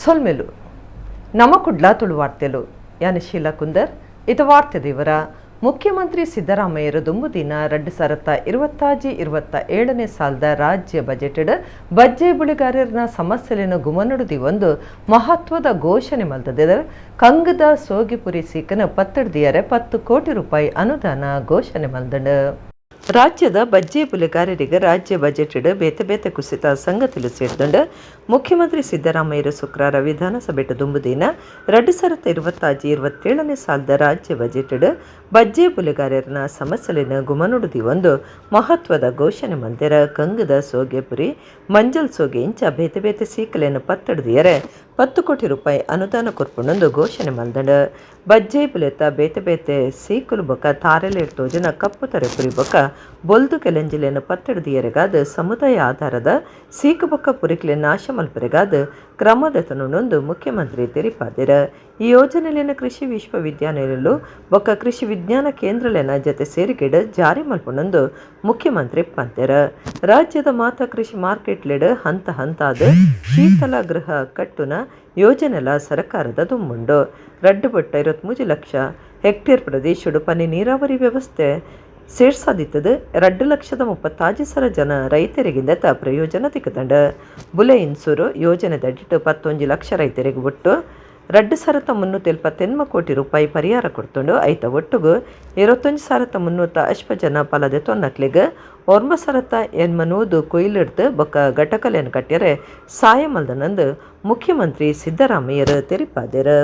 ಸೊಲ್ಮೆಲು ನಮ್ಮ ಕುಡ್ಲ ತುಳು ವಾರ್ತೆಲು ಯಾನಿ ಶೀಲಾ ಕುಂದರ್ ಇದು ವಾರ್ತೆ ದೇವರ ಮುಖ್ಯಮಂತ್ರಿ ಸಿದ್ದರಾಮಯ್ಯರು ದುಂಬುದಿನ 2026-27 ಸಾಲದ ರಾಜ್ಯ ಬಜೆಟ್ ಬಜ್ಜೆ ಬುಳಿಗಾರರ ಸಮಸ್ಯೆಯನ್ನು ಗುಮನಡುದಿ ಒಂದು ಮಹತ್ವದ ಘೋಷಣೆ ಮಲ್ತದೆ ಕಂಗದ ಸೋಗಿಪುರಿ ಸೀಕನ ಪತ್ತಡ್ದಿಯರೆ 10 ಕೋಟಿ ರೂಪಾಯಿ ಅನುದಾನ ಘೋಷಣೆ ಮಲ್ದಂಡ ರಾಜ್ಯದ ಬಜ್ಜೆ ಬುಲೆಗಾರರಿಗೆ ರಾಜ್ಯ ಬಜೆಟ್ ಬೇತೆ ಬೇತೆ ಕುಸಿತ ಸಂಗತಿಲು ಸೇರಿದಂಡು ಮುಖ್ಯಮಂತ್ರಿ ಸಿದ್ದರಾಮಯ್ಯರು ಶುಕ್ರವಾರ ವಿಧಾನಸಭೆ ದುಂಬುದಿನ 2026-27 ಸಾಲದ ರಾಜ್ಯ ಬಜೆಟ್ ಬಜ್ಜೆ ಬುಲೆಗಾರರ ಸಮಸ್ಯೆಲಿನ ಗುಮನುಡುದಿ ಒಂದು ಮಹತ್ವದ ಘೋಷಣೆ ಮಲ್ದೆರ ಕಂಗದ ಸೋಗೆಪುರಿ ಮಂಜಲ್ ಸೋಗೆ ಇಂಚ ಬೇತೆ ಬೇತೆ ಸೀಕಲೆಯನ್ನು ಪತ್ತಡ್ದಿಯರೆ 10 ಕೋಟಿ ರೂಪಾಯಿ ಅನುದಾನ ಕೊರ್ಪುಂಡೊಂದು ಘೋಷಣೆ ಮಲ್ದಂಡ ಬಜ್ಜೆ ಬುಲೆತ ಬೇತೆ ಬೇತೆ ಸೀಕುಲು ಬೊಕ ತಾರೆಲೇಟ್ ತೋಜನ ಕಪ್ಪು ತರೆಪುರಿ ಬೊಕ ಬೊಲ್ದು ಕೆಲೆಂಜಿಲೆಯನ್ನು ಪತ್ತಡ್ದಿಯರೆಗಾದ ಸಮುದಾಯ ಆಧಾರದ ಸೀಕು ಬೊಕ್ಕ ಪುರಿಕ್ಲೆ ನಾಶ ಮಲ್ಪರೆಗಾದ ಕ್ರಮದತನೊಂದು ಮುಖ್ಯಮಂತ್ರಿ ತೆರಿಪಾದಿರ ಈ ಯೋಜನೆಯಲ್ಲಿನ ಕೃಷಿ ವಿಶ್ವವಿದ್ಯಾನಿಲಯಲು ಬೊಕ್ಕ ಕೃಷಿ ವಿಜ್ಞಾನ ಕೇಂದ್ರಲೆನ ಜೊತೆ ಸೇರಿಕೆಡ ಜಾರಿ ಮಲ್ಪುಂಡೊಂದು ಮುಖ್ಯಮಂತ್ರಿ ಪಂತೆರ ರಾಜ್ಯದ ಮಾತಾ ಕೃಷಿ ಮಾರ್ಕೆಟ್ಲೆಡ್ ಹಂತ ಹಂತಾದ ಶೀತಲ ಗೃಹ ಕಟ್ಟುನ ಯೋಜನೆಲ ಸರ್ಕಾರದ ದುಮ್ಮುಂಡು 2.23 ಲಕ್ಷ ಹೆಕ್ಟೇರ್ ಪ್ರದೇಶಡು ಪನಿ ನೀರಾವರಿ ವ್ಯವಸ್ಥೆ ಸೇರ್ಸಾದಿತ್ತದು 2,36,000 ಜನ ರೈತರಿಗಿಂದ ಪ್ರಯೋಜನ ತಿಕ್ಕದಂಡ ಬುಲೆ ಇನ್ಸೂರು ಯೋಜನೆ ದಡ್ಡಿಟ್ಟು 11 ಲಕ್ಷ ರೈತರಿಗೆ ಒಟ್ಟು 2,378 ಕೋಟಿ ರೂಪಾಯಿ ಪರಿಹಾರ ಕೊಡ್ತುಂಡು ಐತ ಒಟ್ಟುಗು 21,300 ಅಶ್ಪ ಜನ ಫಲದೆ ತೊನ್ನಕ್ಲಿಗೆ 9,800 ಕೊಯ್ಲಿಡ್ದು ಬೊಕ್ಕ ಘಟಕಲೆಯನ್ನು ಕಟ್ಟ್ಯರೆ ಸಾಯ ಮಲ್ದನಂದು ಮುಖ್ಯಮಂತ್ರಿ ಸಿದ್ದರಾಮಯ್ಯರು ತೆರಿಪಾದರು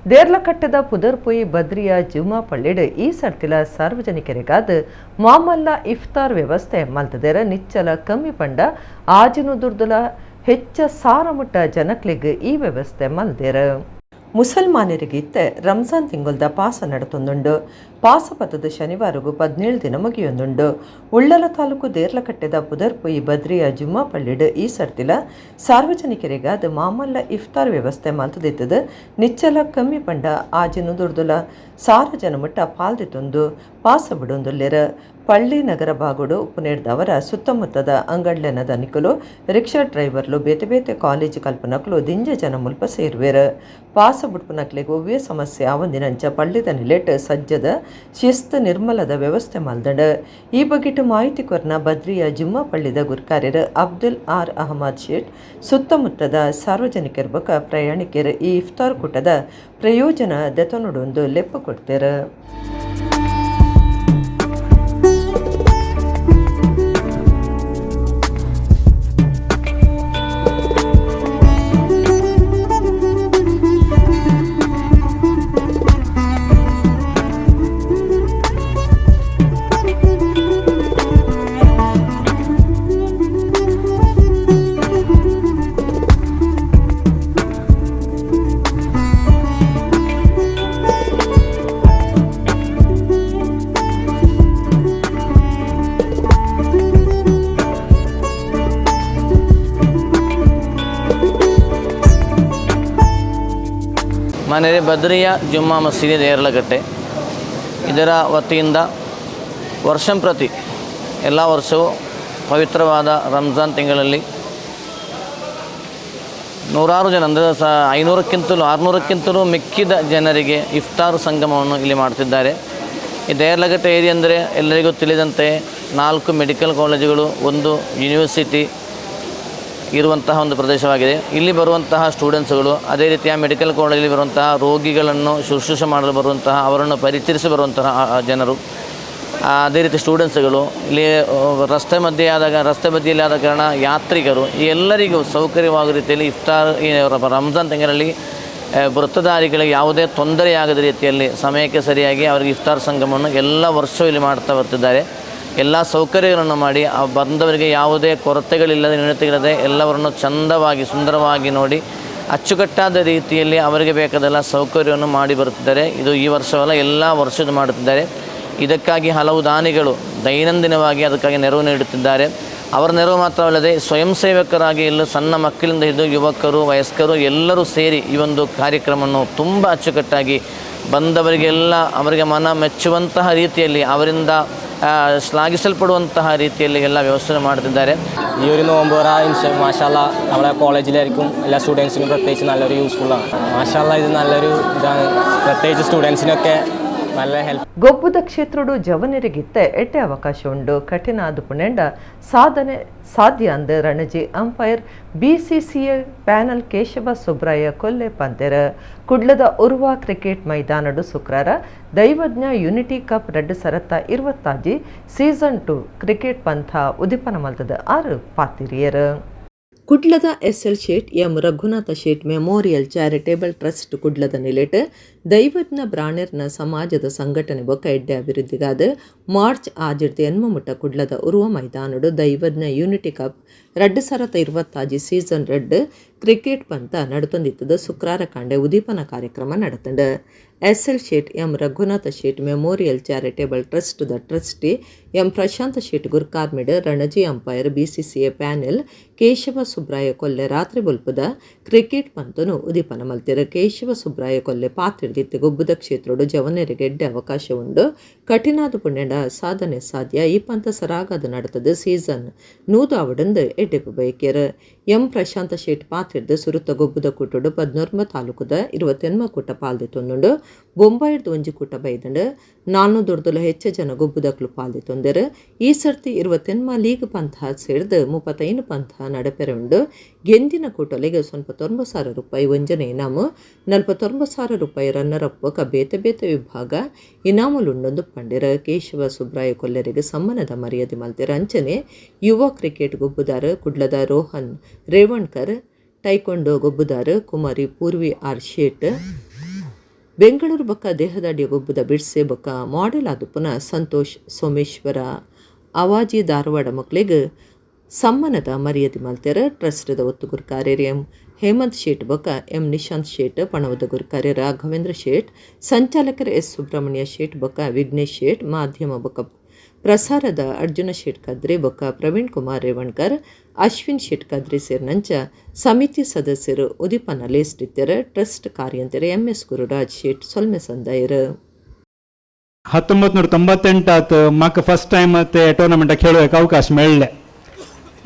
ದೇರ್ಲಕಟ್ಟದ ಪುದರ್ಪೊಯಿ ಬದ್ರಿಯಾ ಜುಮಾ ಪಳ್ಳಿಡ್ ಈ ಸರ್ತಿಲ ಸಾರ್ವಜನಿಕರಿಗಾದ ಮಾಮಲ್ಲ ಇಫ್ತಾರ್ ವ್ಯವಸ್ಥೆ ಮಲ್ತದೇರ ನಿಚ್ಚಲ ಕಮ್ಮಿ ಪಂಡ ಆಜಿನು ದುರ್ದುಲ ಹೆಚ್ಚ ಸಾರಮುಟ್ಟ ಜನಕ್ಲಿಗೆ ಈ ವ್ಯವಸ್ಥೆ ಮಲ್ದೇರ ಮುಸಲ್ಮಾನರಿಗೆ ಇತ್ತೆ ರಂಜಾನ್ ತಿಂಗಳದ ಪಾಸ ನಡತೊಂದುಂಡು ಪಾಸ ಪತದ ಶನಿವಾರಗೂ 17 ದಿನ ಮುಗಿಯೊಂದುಂಡು ಉಳ್ಳಲ ತಾಲೂಕು ದೇರ್ಲಕಟ್ಟೆದ ಪುದರ್ಪೊಯಿ ಬದ್ರಿಯಾ ಜುಮ್ಮಾ ಪಳ್ಳಿಡ್ ಈ ಸರ್ತಿಲ ಸಾರ್ವಜನಿಕರಿಗಾದ ಮಾಮಲ್ಲ ಇಫ್ತಾರ್ ವ್ಯವಸ್ಥೆ ಮಲ್ತದಿತ್ತದ ನಿಚ್ಚಲ ಕಮ್ಮಿ ಪಂಡ ಆಜಿನು ದುರ್ದುಲ ಸಾರ ಜನಮುಟ್ಟ ಪಾಲ್ದಿತ್ತೊಂದು ಪಾಸ ಬಿಡೊಂದುಲ್ಲೆರ ಪಳ್ಳಿ ನಗರ ಬಾಗುಡು ಉಪನೇಡ್ದವರ ಸುತ್ತಮುತ್ತದ ಅಂಗಡ್ಲೆನ ದನಿಕಲು ರಿಕ್ಷಾ ಡ್ರೈವರ್ಲು ಬೇತೆ ಬೇತೆ ಕಾಲೇಜು ಕಲ್ಪನಕ್ಲು ದಿಂಜ ಜನ ಮುಲ್ಪ ಸೇರ್ವೇರ ಪಾಸ ಬುಡ್ಪನಕ್ಲೆಗೆ ಒವ್ವೇ ಸಮಸ್ಯೆ ಆವಂದಿನಂಚ ಪಳ್ಳಿದ ನಿಲೆಟ್ ಸಜ್ಜದ ಶಿಸ್ತು ನಿರ್ಮಲದ ವ್ಯವಸ್ಥೆ ಮಲ್ದಂಡ ಈ ಬಗೆಟ್ ಮಾಹಿತಿ ಕೊರ್ನ ಬದ್ರಿಯಾ ಜುಮ್ಮಾ ಪಳ್ಳಿದ ಗುರ್ಕಾರ್ಯರು ಅಬ್ದುಲ್ ಆರ್ ಅಹಮದ್ ಶೇಟ್ ಸುತ್ತಮುತ್ತದ ಸಾರ್ವಜನಿಕರ ಬೊಕ ಪ್ರಯಾಣಿಕರು ಈ ಇಫ್ತಾರ್ ಕೂಟದ ಪ್ರಯೋಜನ ದೆತನೊಡೊಂದು ಲೆಪ್ಪ ಕೊಡ್ತೇರ ಮನೆಯ ಬದ್ರಿಯಾ ಜುಮ್ಮಾ ಮಸೀದಿ ದೇರ್ಲಕಟ್ಟೆ ಇದರ ವತಿಯಿಂದ ವರ್ಷಂಪ್ರತಿ ಎಲ್ಲ ವರ್ಷವೂ ಪವಿತ್ರವಾದ ರಂಜಾನ್ ತಿಂಗಳಲ್ಲಿ ನೂರಾರು ಜನ ಅಂದರೆ 500ಕ್ಕಿಂತಲೂ 600ಕ್ಕಿಂತಲೂ ಮಿಕ್ಕಿದ ಜನರಿಗೆ ಇಫ್ತಾರ್ ಸಂಗಮವನ್ನು ಇಲ್ಲಿ ಮಾಡ್ತಿದ್ದಾರೆ. ಈ ದೇರ್ಲಕಟ್ಟೆ ಏರಿಯಾ ಅಂದರೆ ಎಲ್ಲರಿಗೂ ತಿಳಿದಂತೆ 4 ಮೆಡಿಕಲ್ ಕಾಲೇಜುಗಳು, 1 ಯೂನಿವರ್ಸಿಟಿ ಇರುವಂತಹ ಒಂದು ಪ್ರದೇಶವಾಗಿದೆ. ಇಲ್ಲಿ ಬರುವಂತಹ ಸ್ಟೂಡೆಂಟ್ಸ್ಗಳು, ಅದೇ ರೀತಿಯ ಮೆಡಿಕಲ್ ಕಾಲೇಜಲ್ಲಿ ಬರುವಂತಹ ರೋಗಿಗಳನ್ನು ಶುಶ್ರೂಷೆ ಮಾಡಲು ಬರುವಂತಹ, ಅವರನ್ನು ಪರಿಚರಿಸಿ ಬರುವಂತಹ ಜನರು, ಅದೇ ರೀತಿ ಸ್ಟೂಡೆಂಟ್ಸ್ಗಳು, ಇಲ್ಲಿ ರಸ್ತೆ ಬದಿಯಲ್ಲಿ ಆದ ಕಾರಣ ಯಾತ್ರಿಕರು, ಈ ಎಲ್ಲರಿಗೂ ಸೌಕರ್ಯವಾಗುವ ರೀತಿಯಲ್ಲಿ ಇಫ್ತಾರ್ ಈ ರಂಜಾನ್ ತಿಂಗಳಲ್ಲಿ ವೃತ್ತಧಾರಿಗಳಿಗೆ ಯಾವುದೇ ತೊಂದರೆಯಾಗದ ರೀತಿಯಲ್ಲಿ ಸಮಯಕ್ಕೆ ಸರಿಯಾಗಿ ಅವರಿಗೆ ಇಫ್ತಾರ್ ಸಂಗಮವನ್ನು ಎಲ್ಲ ವರ್ಷವೂ ಇಲ್ಲಿ ಮಾಡ್ತಾ ಬರ್ತಿದ್ದಾರೆ. ಎಲ್ಲ ಸೌಕರ್ಯಗಳನ್ನು ಮಾಡಿ ಬಂದವರಿಗೆ ಯಾವುದೇ ಕೊರತೆಗಳಿಲ್ಲದೆ ನ್ಯೂನತೆಗಳಿಲ್ಲದೆ ಎಲ್ಲವರನ್ನು ಚಂದವಾಗಿ ಸುಂದರವಾಗಿ ನೋಡಿ ಅಚ್ಚುಕಟ್ಟಾದ ರೀತಿಯಲ್ಲಿ ಅವರಿಗೆ ಬೇಕಾದೆಲ್ಲ ಸೌಕರ್ಯವನ್ನು ಮಾಡಿ ಬರುತ್ತಿದ್ದಾರೆ. ಇದು ಈ ವರ್ಷವಲ್ಲ, ಎಲ್ಲ ವರ್ಷದ ಮಾಡುತ್ತಿದ್ದಾರೆ. ಇದಕ್ಕಾಗಿ ಹಲವು ದಾನಿಗಳು ದೈನಂದಿನವಾಗಿ ಅದಕ್ಕಾಗಿ ನೆರವು ನೀಡುತ್ತಿದ್ದಾರೆ. ಅವರ ನೆರವು ಮಾತ್ರವಲ್ಲದೆ ಸ್ವಯಂ ಸೇವಕರಾಗಿ ಎಲ್ಲ ಸಣ್ಣ ಮಕ್ಕಳಿಂದ ಹಿಡಿದು ಯುವಕರು, ವಯಸ್ಕರು ಎಲ್ಲರೂ ಸೇರಿ ಈ ಒಂದು ಕಾರ್ಯಕ್ರಮವನ್ನು ತುಂಬ ಅಚ್ಚುಕಟ್ಟಾಗಿ ಬಂದವರಿಗೆಲ್ಲ ಅವರಿಗೆ ಮನ ಮೆಚ್ಚುವಂತಹ ರೀತಿಯಲ್ಲಿ ಅವರಿಂದ ಶ್ಲಾಘಿಸಲ್ಪಡುವಂತಹ ರೀತಿಯಲ್ಲಿ ಎಲ್ಲ ವ್ಯವಸ್ಥೆ ಮಾಡ್ತಿದ್ದಾರೆ. ഈ ഒരു നോമ്പ് തുറ മാഷാല്ല നമ്മളെ കോളേജിലായിരിക്കും എല്ലാ സ്റ്റുഡൻസിനും പ്രത്യേകിച്ച് നല്ലൊരു യൂസ്ഫുള്ളാണ്. മാഷാല്ല ഇത് നല്ലൊരു ഇതാണ്, പ്രത്യേകിച്ച് സ്റ്റുഡൻസിനൊക്കെ നല്ല ഹെൽപ്പ്. ಗೊಬ್ಬುದ ಕ್ಷೇತ್ರಡು ಜವನರಿಗಿತ್ತೆ ಎಡ್ಡೆ ಅವಕಾಶ ಉಂಡು ಕಠಿಣ ಆದುಪುಣೆಂಡ ಸಾಧನೆ ಸಾಧ್ಯ ಅಂದ Ranji umpire BCCI panel Keshava Subraya Kolle ಪಂತೆರ ಕುಡ್ಲದ ಉರ್ವಾ ಕ್ರಿಕೆಟ್ ಮೈದಾನಡು ಶುಕ್ರವಾರ Daivajna unity cup 2027 season 2 cricket ಪಂಥ ಉದಿಪನ ಮಲ್ತದ 6 ಪಾತಿರಿಯರ್. ಕುಡ್ಲದ SL Shet M Raghunatha Shet memorial charitable trust ಕುಡ್ಲದ ನಿಲೆಟ್ ದೈವಜ್ಞ ಬ್ರಾಣೆರ್ನ ಸಮಾಜದ ಸಂಘಟನೆ ಬೊಕ್ಕ ಎಡ್ಡೆ ಅಭಿವೃದ್ಧಿಗಾದ ಮಾರ್ಚ್ 8 ಕುಡ್ಲದ ಉರುವ ಮೈದಾನಡು Daivajna unity cup 2027 season 2 cricket ಪಂತ ನಡತೊಂದಿತ್ತದ ಶುಕ್ರವಾರ ಕಾಂಡೆ ಉದೀಪನ ಕಾರ್ಯಕ್ರಮ ನಡತಂಡ. SL Shet M Raghunatha Shet memorial charitable trust ದ ಟ್ರಸ್ಟಿ ಎಂ ಪ್ರಶಾಂತ್ ಶೇಟ್ ಗುರ್ಕಾರ್ಮಿಡ್ Ranji umpire BCCI panel Keshava Subraya Kolle ರಾತ್ರಿ ಬೊಲ್ಪದ ಕ್ರಿಕೆಟ್ ಪಂತನು ಉದೀಪನ ಮಲ್ತಿರ. ಕೇಶವ ಸುಬ್ರಾಯ ಕೊಲ್ಲೆ ಪಾತ್ರಿದಿತ್ತೆ ಗೊಬ್ಬುದ ಕ್ಷೇತ್ರಡು ಜವನರಿಗೆ ಎಡ್ಡೆ ಅವಕಾಶ ಉಂಡು ಕಠಿಣಾದ ಪುಣ್ಯಂಡ ಸಾಧನೆ ಸಾಧ್ಯ ಈ ಪಂತ ಸರಾಗದ ನಡತದ ಸೀಸನ್ ನೂದಾವಡಂದು ಎಡ್ಡೆಪು ಬೈಕ್ಯರ. ಎಂ ಪ್ರಶಾಂತ ಶೇಟ್ ಪಾತ್ರಿರ್ದು ಸುರುತ್ತ ಗೊಬ್ಬುದ ಕೂಟಡು 19 ತಾಲೂಕುದ 28 ಕೂಟ ಪಾಲ್ದಿತ್ತೊಂದುಂಡು ಬೊಂಬಾಯಿಡ್ದು ಒಂಜಿ ಕೂಟ ಬೈದಂಡು 400 ಹೆಚ್ಚು ಜನ ಗೊಬ್ಬುದಕ್ಲು ಪಾಲ್ದಿತ್ತೊಂದೆರು. ಈ ಸರ್ತಿ 28 ಲೀಗ್ ಪಂಥ ಸೇರಿದು 35 ಪಂಥ ನಡಪೆರೆ ಉಂಡು. ಗೆಂದಿನ ಕೂಟಲೆಗೆ 29,000 ರೂಪಾಯಿ ವಂಜನೆ ಇನಾಮು, 49,000 ರೂಪಾಯಿ ರನ್ನರ್ ಅಪ್ ಬೇತೆ ಬೇತೆ ವಿಭಾಗ ಇನಾಮುಲುಂಡೊಂದು ಪಂಡಿರ. ಕೇಶವ ಸುಬ್ರಾಯ ಕೊಲ್ಲೆರಿಗೆ ಸಮ್ಮನದ ಮರ್ಯಾದೆ ಮಲ್ತಿರ. ಅಂಚನೆ ಯುವ ಕ್ರಿಕೆಟ್ ಗೊಬ್ಬುದಾರ ಕುಡ್ಲದ ರೋಹನ್ ರೇವಣ್ಕರ್, ಟೈಕೊಂಡೋ ಗೊಬ್ಬುದಾರ ಕುಮಾರಿ ಪೂರ್ವಿ ಆರ್ ಶೇಟ್, ಬೆಂಗಳೂರು ಬೊಕ್ಕ ದೇಹದಾಡಿಯ ಗೊಬ್ಬುದ ಬಿಡ್ಸೆ ಬೊಕ್ಕ ಮಾಡೆಲ್ ಆದುಪುನ ಸಂತೋಷ್ ಸೋಮೇಶ್ವರ ಅವಾಜಿ ಧಾರವಾಡ ಮಕ್ಳಿಗೆ ಸಮ್ಮನದ ಮರ್ಯಾದೆ ಮಲ್ತೆರ. ಟ್ರಸ್ಟದ ಒತ್ತುಗುರು ಕಾರ್ಯರು ಎಂ ಹೇಮಂತ್ ಶೇಟ್ ಬೊಕ್ಕ ಎಂ ನಿಶಾಂತ್ ಶೇಟ್, ಪಣವದ ಗುರುಕಾರ್ಯ ರಾಘವೇಂದ್ರ ಶೇಟ್, ಸಂಚಾಲಕರು ಎಸ್ ಸುಬ್ರಹ್ಮಣ್ಯ ಶೇಟ್ ಬೊಕ್ಕ ವಿಘ್ನೇಶ್ ಶೇಟ್, ಮಾಧ್ಯಮ ಬೊಕ್ಕ ಪ್ರಸಾರದ ಅರ್ಜುನ ಶೇಟ್ ಕದ್ರಿ ಬೊಕ್ಕ ಪ್ರವೀಣ್ ಕುಮಾರ್ ರೇವಣ್ಕರ್, ಅಶ್ವಿನ್ ಶೇಟ್ ಕದ್ರಿ ಸೇರಿನಂಚ ಸಮಿತಿ ಸದಸ್ಯರು ಉದಿಪನ ಲೇಸ್ಟಿತ್ತರ. ಟ್ರಸ್ಟ್ ಕಾರ್ಯಂತರ ಎಂ ಎಸ್ ಗುರುರಾಜ್ ಶೇಟ್ ಸೊಲ್ಮೆ ಸಂದಾಯರು. 1998 ಮಾಕ ಫಸ್ಟ್ ಟೈಮ್ ಮತ್ತೆ ಟೂರ್ನಮೆಂಟ್ खेळूक ಅವಕಾಶ मेळ्ळे.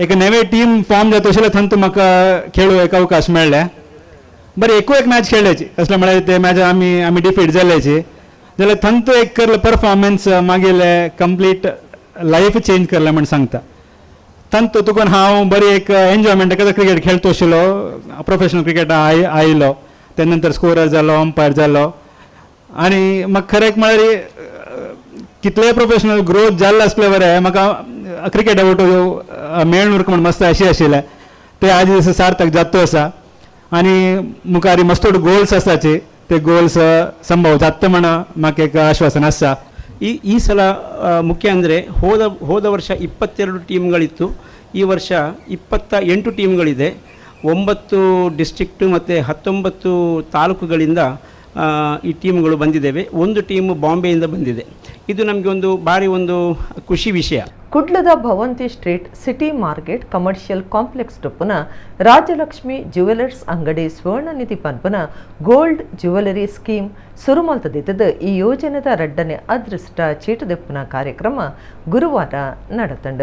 एक नवे टीम फॉर्म जाता तशें थंत म्हाका खेळूक अवकाश मेळ्ळे. बरें एक मॅच खेळ्ळेची असले म्हळ्यार ते मॅच आमी डिफीट जाल्लेची, जाल्यार थंत एक करले परफॉर्मन्स मागेले कंप्लीट लायफ चेंज करले म्हण सांगता. थंत तुकून हांव बरी एक एन्जॉयमेंट क्रिकेट खेळतो आशिल्लो, प्रोफेशनल क्रिकेट आयलो, ते नंतर स्कोरर जालो, अंपायर जालो, आनी म्हाका खरें म्हळ्यार कितलेय प्रोफेशनल ग्रोथ जाल्लो आसले बरें म्हाका क्रिकेट आवट मेळून म्हण मस्त अशी आशिल्ले ते आज दीस सार्थक जातो आसा. आनी मुखार मस्तोड गोल्स आसाचे ते गोल्स संभव जाता म्हण म्हाका एक आश्वासन आसा. ಈ ಸಲ ಮುಖ್ಯ ಅಂದರೆ ಹೋದ ವರ್ಷ 22 ಟೀಮ್ಗಳಿತ್ತು, ಈ ವರ್ಷ 28 ಟೀಮ್ಗಳಿದೆ. 9 ಡಿಸ್ಟ್ರಿಕ್ಟು ಮತ್ತು 19 ತಾಲೂಕುಗಳಿಂದ ಈ ಟೀಮ್ಗಳು ಬಂದಿದ್ದೇವೆ. ಒಂದು ಟೀಮು ಬಾಂಬೆಯಿಂದ ಬಂದಿದೆ. ಇದು ನಮಗೆ ಒಂದು ಭಾರಿ ಒಂದು ಖುಷಿ ವಿಷಯ. ಕುಡ್ಲದ Bhavanthi street city market commercial complex ಟೊಪ್ಪುನ ರಾಜಲಕ್ಷ್ಮಿ ಜ್ಯುವೆಲರ್ಸ್ ಅಂಗಡಿ ಸ್ವರ್ಣನಿಧಿ ಪನ್ಪುನ ಗೋಲ್ಡ್ ಜ್ಯುವೆಲರಿ ಸ್ಕೀಮ್ ಸುರುಮಲ್ತದಿದ್ದದು. ಈ ಯೋಜನೆದ ರಡ್ಡನೆ ಅದೃಷ್ಟ ಚೀಟದೆಪ್ಪುನ ಕಾರ್ಯಕ್ರಮ ಗುರುವಾರ ನಡತಂಡ.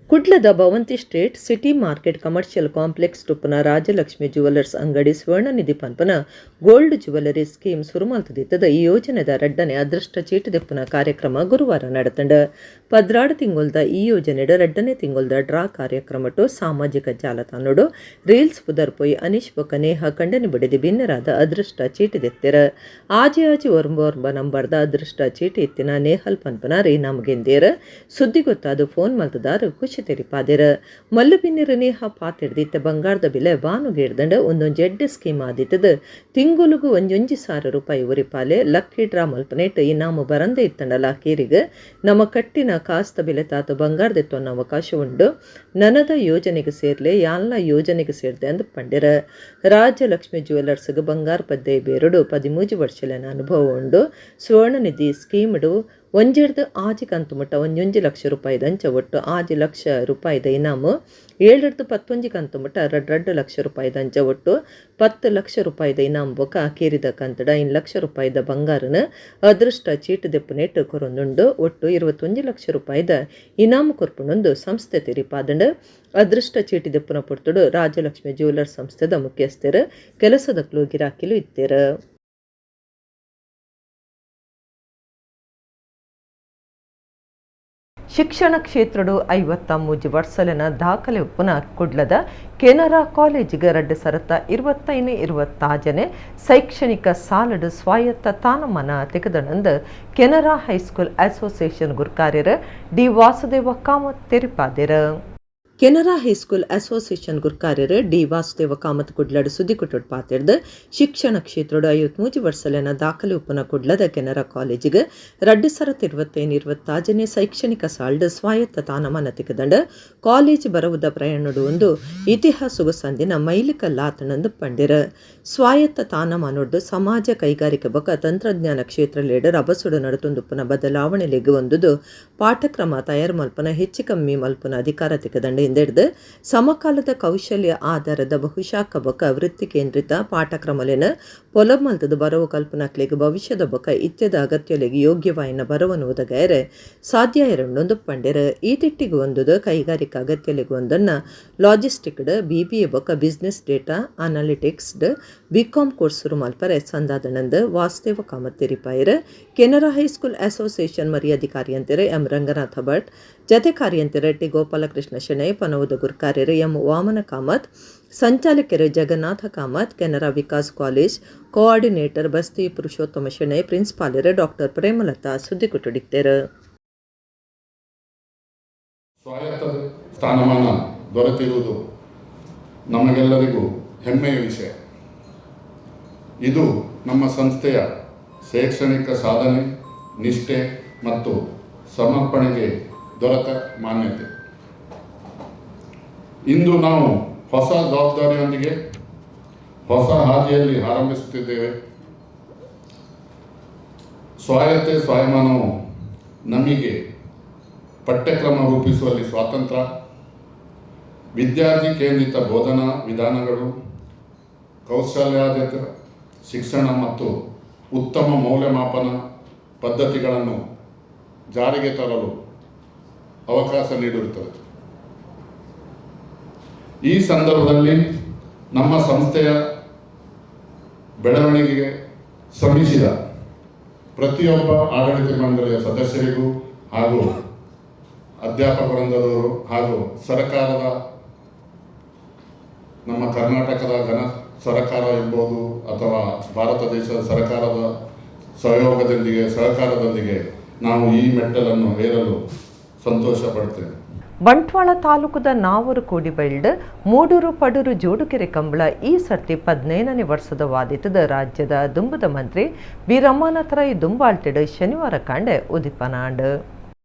ಕುಡ್ಲದ Bhavanthi street city market commercial complex ಟೊಪ್ಪುನ ರಾಜಲಕ್ಷ್ಮಿ ಜ್ಯುವೆಲರ್ಸ್ ಅಂಗಡಿ ಸ್ವರ್ಣನಿಧಿ ಪನ್ಪುನ ಗೋಲ್ಡ್ ಜ್ಯುವೆಲರಿ ಸ್ಕೀಮ್ ಸುರುಮಲ್ತದಿದ್ದದ. ಈ ಯೋಜನೆದ ರಡ್ಡನೆ ಅದೃಷ್ಟ ಚೀಟದೆಪ್ಪುನ ಕಾರ್ಯಕ್ರಮ ಗುರುವಾರ ನಡತಂಡ. ಪದ್ರಾಡು ತಿಂಗೊಲ್ದ ಈ ಯೋಜನೆಡ ರಡ್ಡನೆ ತಿಂಗೊಲ್ದ ಡ್ರಾ ಕಾರ್ಯಕ್ರಮಟು ಸಾಮಾಜಿಕ ಜಾಲತಾಣಡು ರೀಲ್ಸ್ ಪುದರ್ಪೊಯ್ ಅನೀಶ್ ಬೊಕ್ಕ ನೇಹ ಕಂಡನಿ ಬಡಿದಿ ಭಿನ್ನರಾದ ಅದೃಷ್ಟ ಚೀಟಿದೆತ್ತೆರ. ಆಜಿ ಒರ್ಬ ನಂಬರ್ದ ಅದೃಷ್ಟ ಚೀಟಿ ಎತ್ತಿನ ನೇಹಲ್ ಪನ್ಪನ ರೀನಾಮಗೆಂದೇರ ಸುದ್ದಿ ಗೊತ್ತಾದ ಫೋನ್ ಮಲ್ತದಾರ ಖುಷಿ ತೆರಿಪಾದಿರ. ಮಲ್ಲು ಪಿನ್ನಿರ ನೇಹ ಪಾತಿಡ್ದಿತ್ತ ಬಂಗಾರದ ಬೆಲೆ ಬಾನುಗೇಡ್ದಂಡ ಒಂದೊಂದು ಜಡ್ಡೆ ಸ್ಕೀಮ್ ಆದಿತ್ತದ. ತಿಂಗುಲುಗು 1,000 ರೂಪಾಯಿ ಒರಿಪಾಲೆ ಲಕ್ಕಿ ಡ್ರಾ ಮಲ್ಪನೆಟ್ ಇನಾಮು ಬರಂದೇ ಇತ್ತಂಡಲ ಕೇರಿಗೆ ನಮ್ಮ ಕಟ್ಟಿನ ಕಾಸ್ತ ಬೆಲೆ ತಾತು ಬಂಗಾರದೆತ್ತು ಅನ್ನೋ ಅವಕಾಶ ಉಂಡು. ನನದ ಯೋಜನೆಗೆ ಸೇರ್ಲೆ ಯಾಲ್ಲ ಯೋಜನೆಗೆ ಸೇರ್ದೆ ಅಂದು ಪಂಡಿರ. ರಾಜಲಕ್ಷ್ಮಿ ಜ್ಯುವೆಲರ್ಸ್ಗೆ ಬಂಗಾರ ಪದ್ದೆ ಬೇರಡು 13 ವರ್ಷಲಿನ ಅನುಭವ ಉಂಡು. ಸ್ವರ್ಣನಿಧಿ ಸ್ಕೀಮ್ಡು ಒಂಜೆಡ್ದು ಆಜಿ ಕಂತು ಮುಟ್ಟ 1 ಲಕ್ಷ ರೂಪಾಯಿದ ಅಂಚ ಒಟ್ಟು 6 ಲಕ್ಷ ರೂಪಾಯಿದ ಇನಾಮು 7 ಕಂತು ಮುಟ್ಟ 2 ಲಕ್ಷ ರೂಪಾಯಿದ ಅಂಚ ಒಟ್ಟು 10 ಲಕ್ಷ ರೂಪಾಯಿದ ಇನಾಮ್ ಬೊಕ ಕೇರಿದ ಕಂತಡ 1 ಲಕ್ಷ ರೂಪಾಯಿದ ಬಂಗಾರನ ಅದೃಷ್ಟ ಚೀಟು ದೆಪ್ಪು ನೆಟ್ಟು ಕೊರೊಂದುಂಡು ಒಟ್ಟು 21 ಲಕ್ಷ ರೂಪಾಯಿದ ಇನಾಮು ಕೊರ್ಪುನೊಂದು ಸಂಸ್ಥೆ ತೆರಿಪಾದಂಡು ಅದೃಷ್ಟ ಚೀಟಿ ದೆಪ್ಪುನ ಪೊರ್ತುಡು ರಾಜಲಕ್ಷ್ಮಿ ಜ್ಯುವೆಲರ್ಸ್ ಸಂಸ್ಥೆದ ಮುಖ್ಯಸ್ಥರು ಕೆಲಸದಕ್ಲು ಗಿರಾಕಿಲು ಇತ್ತೇರು. ಶಿಕ್ಷಣ ಕ್ಷೇತ್ರಡು 53 ವರ್ಷಲಿನ ದಾಖಲೆ ಉಪ್ಪುನ ಕುಡ್ಲದ ಕೆನರಾ ಕಾಲೇಜಿಗೆ 2025-26 ಶೈಕ್ಷಣಿಕ ಸಾಲಡು ಸ್ವಾಯತ್ತ ತಾನಮನ ತೆಗೆದನಂದು ಕೆನರಾ ಹೈಸ್ಕೂಲ್ ಅಸೋಸಿಯೇಷನ್ ಗುರ್ಕಾರ್ಯರು ಡಿ ವಾಸುದೇವ ಕಾಮತ್ ತೆರಿಪಾದಿರು. ಕೆನರಾ ಹೈಸ್ಕೂಲ್ ಅಸೋಸಿಯೇಷನ್ ಗುರ್ಕಾರ್ಯರು ಡಿ ವಾಸುದೇವ ಕಾಮತ್ ಕುಡ್ಲಡು ಸುದ್ದಿ ಕುಟ್ಟುಡ್ ಪಾತಿರ್ದು ಶಿಕ್ಷಣ ಕ್ಷೇತ್ರಡು 53 ವರ್ಷಲಿನ ದಾಖಲೆ ಉಪ್ಪುನ ಕುಡ್ಲದ ಕೆನರಾ ಕಾಲೇಜಿಗೆ 2025-26 ಶೈಕ್ಷಣಿಕ ಸಾಲ್ಡ್ ಸ್ವಾಯತ್ತ ತಾನಮನ ತೆಗೆದಂಡು ಕಾಲೇಜ್ ಬರುವುದ ಪ್ರಯಾಣಡು ಒಂದು ಇತಿಹಾಸಗು ಸಂದಿನ ಮೈಲಿಕಲ್ಲಾತನಂದು ಪಂಡಿರು. ಸ್ವಾಯತ್ತ ತಾನಮನೊಡ್ದು ಸಮಾಜ ಕೈಗಾರಿಕೆ ಬೊಕ ತಂತ್ರಜ್ಞಾನ ಕ್ಷೇತ್ರ ಲೀಡರ್ ಅಬಸುಡು ನಡುತೊಂದುಪ್ಪುನ ಬದಲಾವಣೆ ಲೆಗ್ ಒಂದುದು ಪಾಠಕ್ರಮ ತಯಾರು ಮಲ್ಪನ ಹೆಚ್ಚು ಕಮ್ಮಿ ಮಲ್ಪನ ಅಧಿಕಾರ ತೆಗೆದಂಡು ಎಂದೆಡ್ದು ಸಮಕಾಲದ ಕೌಶಲ್ಯ ಆಧಾರದ ಬಹುಶಾಖ ಬೊಕ ವೃತ್ತಿ ಕೇಂದ್ರಿತ ಪಾಠಕ್ರಮಲೆನ ಪೊಲಮಲ್ತದ ಬರವು ಕಲ್ಪನಾಕ್ಲೆಗ್ ಭವಿಷ್ಯದ ಬೊಕ ಇತ್ಯದ ಅಗತ್ಯಲೆಗ್ ಯೋಗ್ಯವಾಯಿನ ಬರವನು ಒದಗಾಯರೆ ಸಾಧ್ಯ ಎರಡೊಂದು ಪಂಡೆರು. ಈ ತಿಟ್ಟಿಗೆ ಒಂದುದು ಕೈಗಾರಿಕಾ ಅಗತ್ಯಲೆಗ್ ಒಂದನ್ನು ಲಾಜಿಸ್ಟಿಕ್ಡ್ BBA ಬೊಕ ಬಿಸ್ನೆಸ್ ಡೇಟಾ ಅನಾಲಿಟಿಕ್ಸ್ಡ್ ಬಿಕಾಮ್ ಕೋರ್ಸ್ ಮಲ್ಪರೆ ಸಂದಾದನಂದು ವಾಸುದೇವ ಕಾಮತ್ ತೆರಿಪಾಯರು. ಕೆನರಾ ಹೈಸ್ಕೂಲ್ ಅಸೋಸಿಯೇಷನ್ ಮರ್ಯಾಧಿಕಾರಿ ಅಂತಾರೆ ಎಂ ರಂಗನಾಥ ಭಟ್, ಜತೆ ಕಾರ್ಯಂತರ ಟಿ ಗೋಪಾಲಕೃಷ್ಣ ಶೆಣೈ, ಪನವದ ಗುರ್ಕಾರ್ಯರು ಎಂ ವಾಮನ ಕಾಮತ್, ಸಂಚಾಲಕರು ಜಗನ್ನಾಥ ಕಾಮತ್, ಕೆನರಾ ವಿಕಾಸ್ ಕಾಲೇಜ್ ಕೋಆರ್ಡಿನೇಟರ್ ಬಸ್ತಿ ಪುರುಷೋತ್ತಮ ಶೆಣೈ, ಪ್ರಿನ್ಸಿಪಾಲರು ಡಾಕ್ಟರ್ ಪ್ರೇಮಲತಾ ಸುದ್ದಿ ಕುಟುಡಿಕ್ತರು. ಸ್ವಾಯತ್ತ ಸ್ಥಾನಮಾನ ದೊರೆತಿರುವುದು ನಮಗೆಲ್ಲರಿಗೂ ಹೆಮ್ಮೆಯ ವಿಷಯ. ಇದು ನಮ್ಮ ಸಂಸ್ಥೆಯ ಶೈಕ್ಷಣಿಕ ಸಾಧನೆ, ನಿಷ್ಠೆ ಮತ್ತು ಸಮರ್ಪಣೆಗೆ ದೊರೆತ ಮಾನ್ಯತೆ. ಇಂದು ನಾವು ಹೊಸ ಜವಾಬ್ದಾರಿಯೊಂದಿಗೆ ಹೊಸ ಹಾದಿಯಲ್ಲಿ ಆರಂಭಿಸುತ್ತಿದ್ದೇವೆ. ಸ್ವಾಯತ್ತೆ ಸ್ವಾಭಿಮಾನವು ನಮಗೆ ಪಠ್ಯಕ್ರಮ ರೂಪಿಸುವಲ್ಲಿ ಸ್ವಾತಂತ್ರ್ಯ, ವಿದ್ಯಾರ್ಥಿ ಕೇಂದ್ರಿತ ಬೋಧನಾ ವಿಧಾನಗಳು, ಕೌಶಲ್ಯಾಧಾರಿತ ಶಿಕ್ಷಣ ಮತ್ತು ಉತ್ತಮ ಮೌಲ್ಯಮಾಪನ ಪದ್ಧತಿಗಳನ್ನು ಜಾರಿಗೆ ತರಲು ಅವಕಾಶ ನೀಡಿರುತ್ತದೆ. ಈ ಸಂದರ್ಭದಲ್ಲಿ ನಮ್ಮ ಸಂಸ್ಥೆಯ ಬೆಳವಣಿಗೆಗೆ ಶ್ರಮಿಸಿದ ಪ್ರತಿಯೊಬ್ಬ ಆಡಳಿತ ಮಂಡಳಿಯ ಸದಸ್ಯರಿಗೂ ಹಾಗೂ ಅಧ್ಯಾಪಕ ವೃಂದದವರು ಹಾಗೂ ಸರ್ಕಾರದ ನಮ್ಮ ಕರ್ನಾಟಕದ ಘನ ಸರ್ಕಾರ ಇರ್ಬೋದು ಅಥವಾ ಭಾರತ ದೇಶದ ಸರ್ಕಾರದ ಸಹಕಾರದೊಂದಿಗೆ ನಾವು ಈ ಮೆಟ್ಟಲನ್ನು ಏರಲು ಸಂತೋಷ ಪಡ್ತೇವೆ. ಬಂಟ್ವಾಳ ತಾಲೂಕದ ನಾವೂರು ಕೂಡಿಬೈಲ್ಡ್ ಮೂಡೂರು ಪಡೂರು ಜೋಡುಕೆರೆ ಕಂಬಳ ಈ ಸರ್ತಿ 15ನೇ ವರ್ಷದ ವಾದಿತದ ರಾಜ್ಯದ ದುಂಬುದ ಮಂತ್ರಿ ಬಿ ರಮಾನಾಥರಾಯ್ ದುಂಬಾಳ್ತಿಡು ಶನಿವಾರ ಕಾಂಡೆ ಉದಿಪನಾಡ್.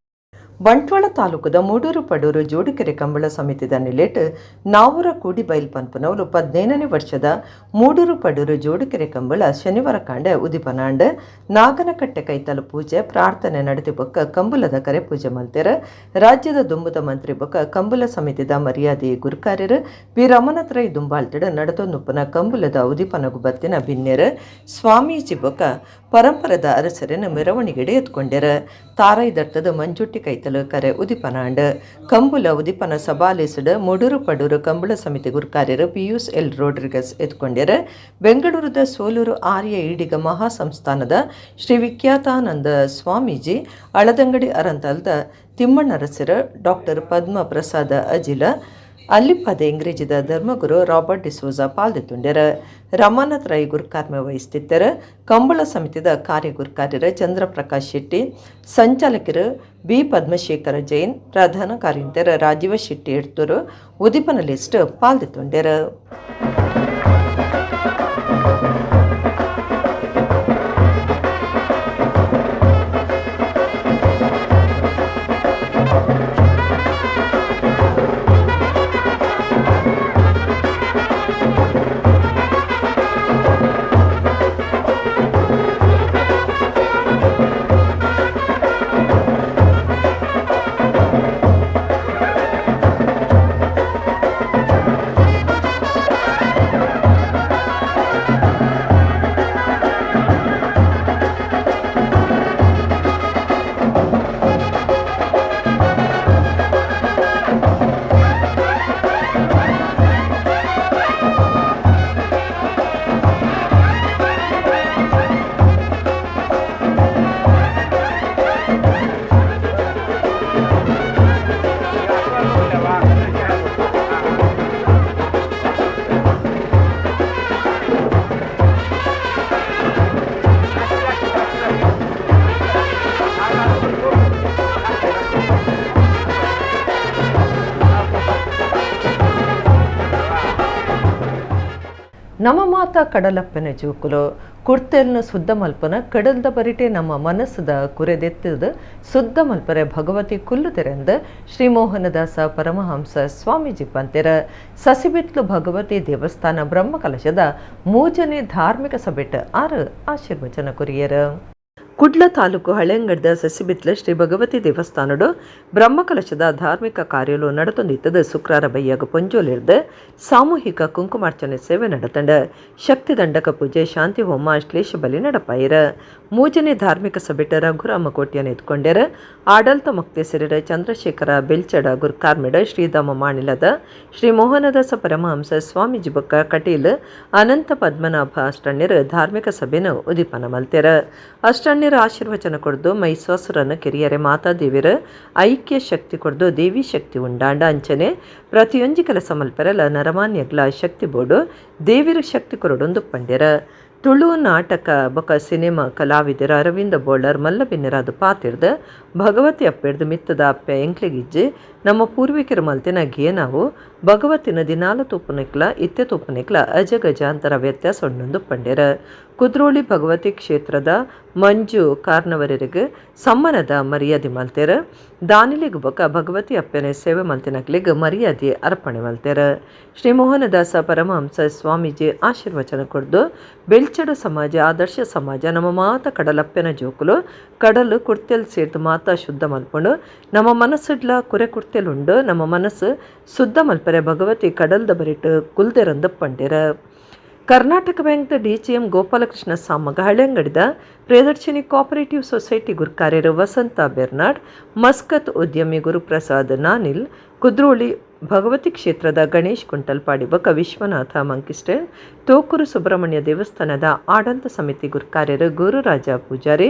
ಬಂಟ್ವಾಳ ತಾಲೂಕದ ಮೂಡೂರು ಪಡೂರು ಜೋಡುಕೆರೆ ಕಂಬಳ ಸಮಿತಿದ ನಿಲೇಟ್ ನಾವೂರ ಕೂಡಿಬೈಲ್ ಪನ್ಪನವರು 15ನೇ ವರ್ಷದ ಮೂಡೂರು ಪಡೂರು ಜೋಡುಕೆರೆ ಕಂಬಳ ಶನಿವಾರ ಕಾಂಡೆ ಉದಿಪನಾಂಡ್ ನಾಗನಕಟ್ಟೆ ಕೈತಲು ಪೂಜೆ ಪ್ರಾರ್ಥನೆ ನಡೆದಿ ಬೊಕ್ಕ ಕಂಬುಲದ ಕರೆ ಪೂಜೆ ಮಲ್ತೆರ ರಾಜ್ಯದ ದುಂಬುದ ಮಂತ್ರಿ ಬೊಕ್ಕ ಕಂಬುಲ ಸಮಿತಿದ ಮರ್ಯಾದೆ ಗುರುಕಾರ್ಯರು ಬಿ ರಮನಾಥರಾಯ್ ದುಂಬಾಳ್ತಿಡು ನಡೆದೊಂದುಪ್ಪನ ಕಂಬುಲದ ಉದಿಪನಗು ಬತ್ತಿನ ಭಿನ್ನೆರ ಸ್ವಾಮೀಜಿ ಬೊಕ್ಕ ಪರಂಪರದ ಅರಸರನ್ನು ಮೆರವಣಿಗೆಡೆ ಎತ್ಕೊಂಡ್ಯಾರ. ತಾರಾಯಿ ದಟ್ಟದ ಮಂಜುಟ್ಟಿ ಕೈತಲು ಕರೆ ಉದಿಪನಾಂಡ್ ಕಂಬುಲ ಉದಿಪನ ಸಭಾಲಿಸಿದ ಮೂಡೂರು ಪಡೂರು ಕಂಬಳ ಸಮಿತಿ ಗುರುಕಾರ್ಯರು ಪಿಯೂಸ್ ಎಲ್ ರೋಡ್ರಿಗಸ್ ಎತ್ಕೊಂಡ್ಯಾರ. ಬೆಂಗಳೂರದ ಸೋಲೂರು ಆರ್ಯ ಈಡಿಗ ಮಹಾಸಂಸ್ಥಾನದ ಶ್ರೀ ವಿಖ್ಯಾತಾನಂದ ಸ್ವಾಮೀಜಿ, ಅಳದಂಗಡಿ ಅರಂತಲ್ದ ತಿಮ್ಮಣ್ಣರಸರ, ಡಾಕ್ಟರ್ ಪದ್ಮ ಪ್ರಸಾದ ಅಜಿಲ, ಅಲ್ಲಿಪದ ಇಂಗ್ರೇಜಿದ ಧರ್ಮಗುರು ರಾಬರ್ಟ್ ಡಿಸೋಜಾ ಪಾಲ್ದೆತುಂಡ್ಯರ. ರಮಾನಾಥ್ ರೈ ಗುರುಕಾರ್ಮೆ ವಹಿಸ್ತಿದ್ದರ. ಕಂಬಳ ಸಮಿತಿದ ಕಾರ್ಯ ಗುರುಕಾರ್ಯರ ಚಂದ್ರಪ್ರಕಾಶ್ ಶೆಟ್ಟಿ, ಸಂಚಾಲಕರು ಬಿ ಪದ್ಮಶೇಖರ ಜೈನ್, ಪ್ರಧಾನ ಕಾರ್ಯಂತರ ರಾಜೀವ ಶೆಟ್ಟಿ ಎಡ್ತೂರು ಉದಿಪನ ಲಿಸ್ಟ್ ಪಾಲ್ದೆತುಂಡ್ಯರ. ನಮ್ಮ ಮಾತ ಕಡಲಪ್ಪನ ಜೂಕುಲು ಕುಡ್ತೆಲ್ನ ಶುದ್ಧ ಮಲ್ಪನ ಕಡಲ್ದ ಬರಿಟೆ ನಮ್ಮ ಮನಸ್ಸದ ಕುರೆದೆತ್ತದ ಶುದ್ಧ ಮಲ್ಪರೆ ಭಗವತಿ ಕುಲ್ಲುತೆರೆಂದ ಶ್ರೀ ಮೋಹನದಾಸ ಪರಮಹಂಸ ಸ್ವಾಮೀಜಿ ಪಂತೆರ ಸಸಿಬಿತ್ಲು ಭಗವತಿ ದೇವಸ್ಥಾನ ಬ್ರಹ್ಮಕಲಶದ ಮೂಜನೆ ಧಾರ್ಮಿಕ ಸಭೆಟ್ ಆರು ಆಶೀರ್ವಚನ ಕುರಿಯರ ಕುಡ್ಲ ತಾಲೂಕು ಹಳೆಂಗಡ್ದ ಸಸಿಬಿತ್ಲ ಶ್ರೀ ಭಗವತಿ ದೇವಸ್ಥಾನಡು ಬ್ರಹ್ಮಕಲಶದ ಧಾರ್ಮಿಕ ಕಾರ್ಯಲು ನಡೆತೊಂದಿತ್ತದ ಶುಕ್ರಾರ ಬೈಯಾಗ ಪೊಂಜೋಲಿರ್ದ ಸಾಮೂಹಿಕ ಕುಂಕುಮಾರ್ಚನೆ ಸೇವೆ ನಡೆತಂಡ ಶಕ್ತಿ ದಂಡಕ ಪೂಜೆ ಶಾಂತಿ ಹೋಮ ಅಶ್ಲೇಷ ಬಲಿ ನಡಪಾಯಿರ ಮೂಜನೆ ಧಾರ್ಮಿಕ ಸಭೆಟ ರಘುರಾಮ ಕೋಟ್ಯನ ಎತ್ಕೊಂಡ್ಯಾರ ಆಡಳಿತ ಮುಕ್ತೇಸರಿರ ಚಂದ್ರಶೇಖರ ಬೆಲ್ಚಡ ಗುರ್ಕಾರ್ಮೆಡ ಶ್ರೀಧಾಮ ಮಾಣಿಲದ ಶ್ರೀ ಮೋಹನದಾಸ ಪರಮಹಂಸ ಸ್ವಾಮೀಜಿ ಬೊಕ್ಕ ಕಟೀಲ್ ಅನಂತ ಪದ್ಮನಾಭ ಅಷ್ಟಣ್ಯರ ಧಾರ್ಮಿಕ ಸಭೆನ ಉದೀಪನ ಮಲ್ತೆರ ಅಷ್ಟಣ್ಯರ ಆಶೀರ್ವಚನ ಕೊಡ್ದು ಮೈಸ್ವಾಸುರನ ಕೆರಿಯರೆ ಮಾತಾದೇವಿರ ಐಕ್ಯ ಶಕ್ತಿ ಕೊಡ್ದು ದೇವಿ ಶಕ್ತಿ ಉಂಡಾಂಡ ಅಂಚನೆ ಪ್ರತಿಯೊಂಜಿ ಕೆಲಸ ಮಲ್ಪೆರಲ ನರಮಾನ್ಯಗ್ಲ ಶಕ್ತಿ ಬೋರ್ಡು ದೇವಿರ ಶಕ್ತಿ ಕೊರಡೊಂದು ಪಂಡ್ಯರ ತುಳು ನಾಟಕ ಬೊಕ ಸಿನಿಮಾ ಕಲಾವಿದರ ಅರವಿಂದ ಬೋಳರ್ ಮಲ್ಲಬಿನ್ನೆರಾದು ಪಾತಿರ್ದ ಭಗವತಿ ಅಪ್ಪೆಡ್ದು ಮಿತ್ತದ ಅಪ್ಪೆ ಎಂಕ್ಲೆಗಿಜ್ಜಿ ನಮ್ಮ ಪೂರ್ವಿಕರ ಮಲ್ತಿನ ಗೇನಾವು ಭಗವತಿನ ದಿನಾಲ ತೂಪುನಿಕ್ಲ ಇತ್ತೆ ತೂಪುನಿಕ್ಲ ಅಜಗಜಾಂತರ ವ್ಯತ್ಯಾಸ ಒಣ್ಣೊಂದು ಪಂಡ್ಯರ ಕುದ್ರೋಳಿ ಭಗವತಿ ಕ್ಷೇತ್ರದ ಮಂಜು ಕಾರ್ನವರಿಗೆ ಸಮ್ಮನದ ಮರ್ಯಾದೆ ಮಲ್ತೆರ ದಾನಿಲಿಗ್ ಬೊಕ ಭಗವತಿ ಅಪ್ಪೆನೆ ಸೇವೆ ಮಲ್ತಿನಕ್ಲಿಗ್ ಮರ್ಯಾದೆ ಅರ್ಪಣೆ ಮಲ್ತೆರ ಶ್ರೀ ಮೋಹನದಾಸ ಪರಮಹಂಸ ಸ್ವಾಮೀಜಿ ಆಶೀರ್ವಚನ ಕೊಡ್ದು ಬೆಳ್ಚಡ ಸಮಾಜ ಆದರ್ಶ ಸಮಾಜ ನಮ್ಮ ಮಾತ ಕಡಲಪ್ಪೆನ ಜೋಕುಲು ಕಡಲು ಕುರ್ತೆಲ್ ಸೇರ್ದು ಮಾತ ಶುದ್ಧ ಮಲ್ಪುಂಡು ನಮ್ಮ ಮನಸ್ಸಿಡ್ಲ ಕುರೆ ಕುರ್ತೆಲುಂಡು ನಮ್ಮ ಮನಸ್ಸು ಶುದ್ಧ ಮಲ್ಪರೆ ಭಗವತಿ ಕಡಲ್ದ ಬರಿಟ್ಟು ಕುಲ್ದೆರಂದು ಪಂಡ್ಯರ ಕರ್ನಾಟಕ ಬ್ಯಾಂಕ್ದ DCM ಗೋಪಾಲಕೃಷ್ಣ ಸಾಮಗ ಹಳೆಂಗಡಿದ ಪ್ರಿಯದರ್ಶಿನಿ ಕೋಆಪರೇಟಿವ್ ಸೊಸೈಟಿ ಗುರುಕಾರ್ಯರು ವಸಂತ ಬೆರ್ನಾಡ್ ಮಸ್ಕತ್ ಉದ್ಯಮಿ ಗುರುಪ್ರಸಾದ್ ನಾನಿಲ್ ಕುದ್ರೋಳಿ ಭಗವತಿ ಕ್ಷೇತ್ರದ ಗಣೇಶ್ ಕುಂಟಲ್ಪಾಡಿ ಬೊಕ ವಿಶ್ವನಾಥ ಮಂಕಿಸ್ಟೆ ತೋಕೂರು ಸುಬ್ರಹ್ಮಣ್ಯ ದೇವಸ್ಥಾನದ ಆಡಳಿತ ಸಮಿತಿ ಗುರುಕಾರ್ಯರು ಗುರುರಾಜ ಪೂಜಾರಿ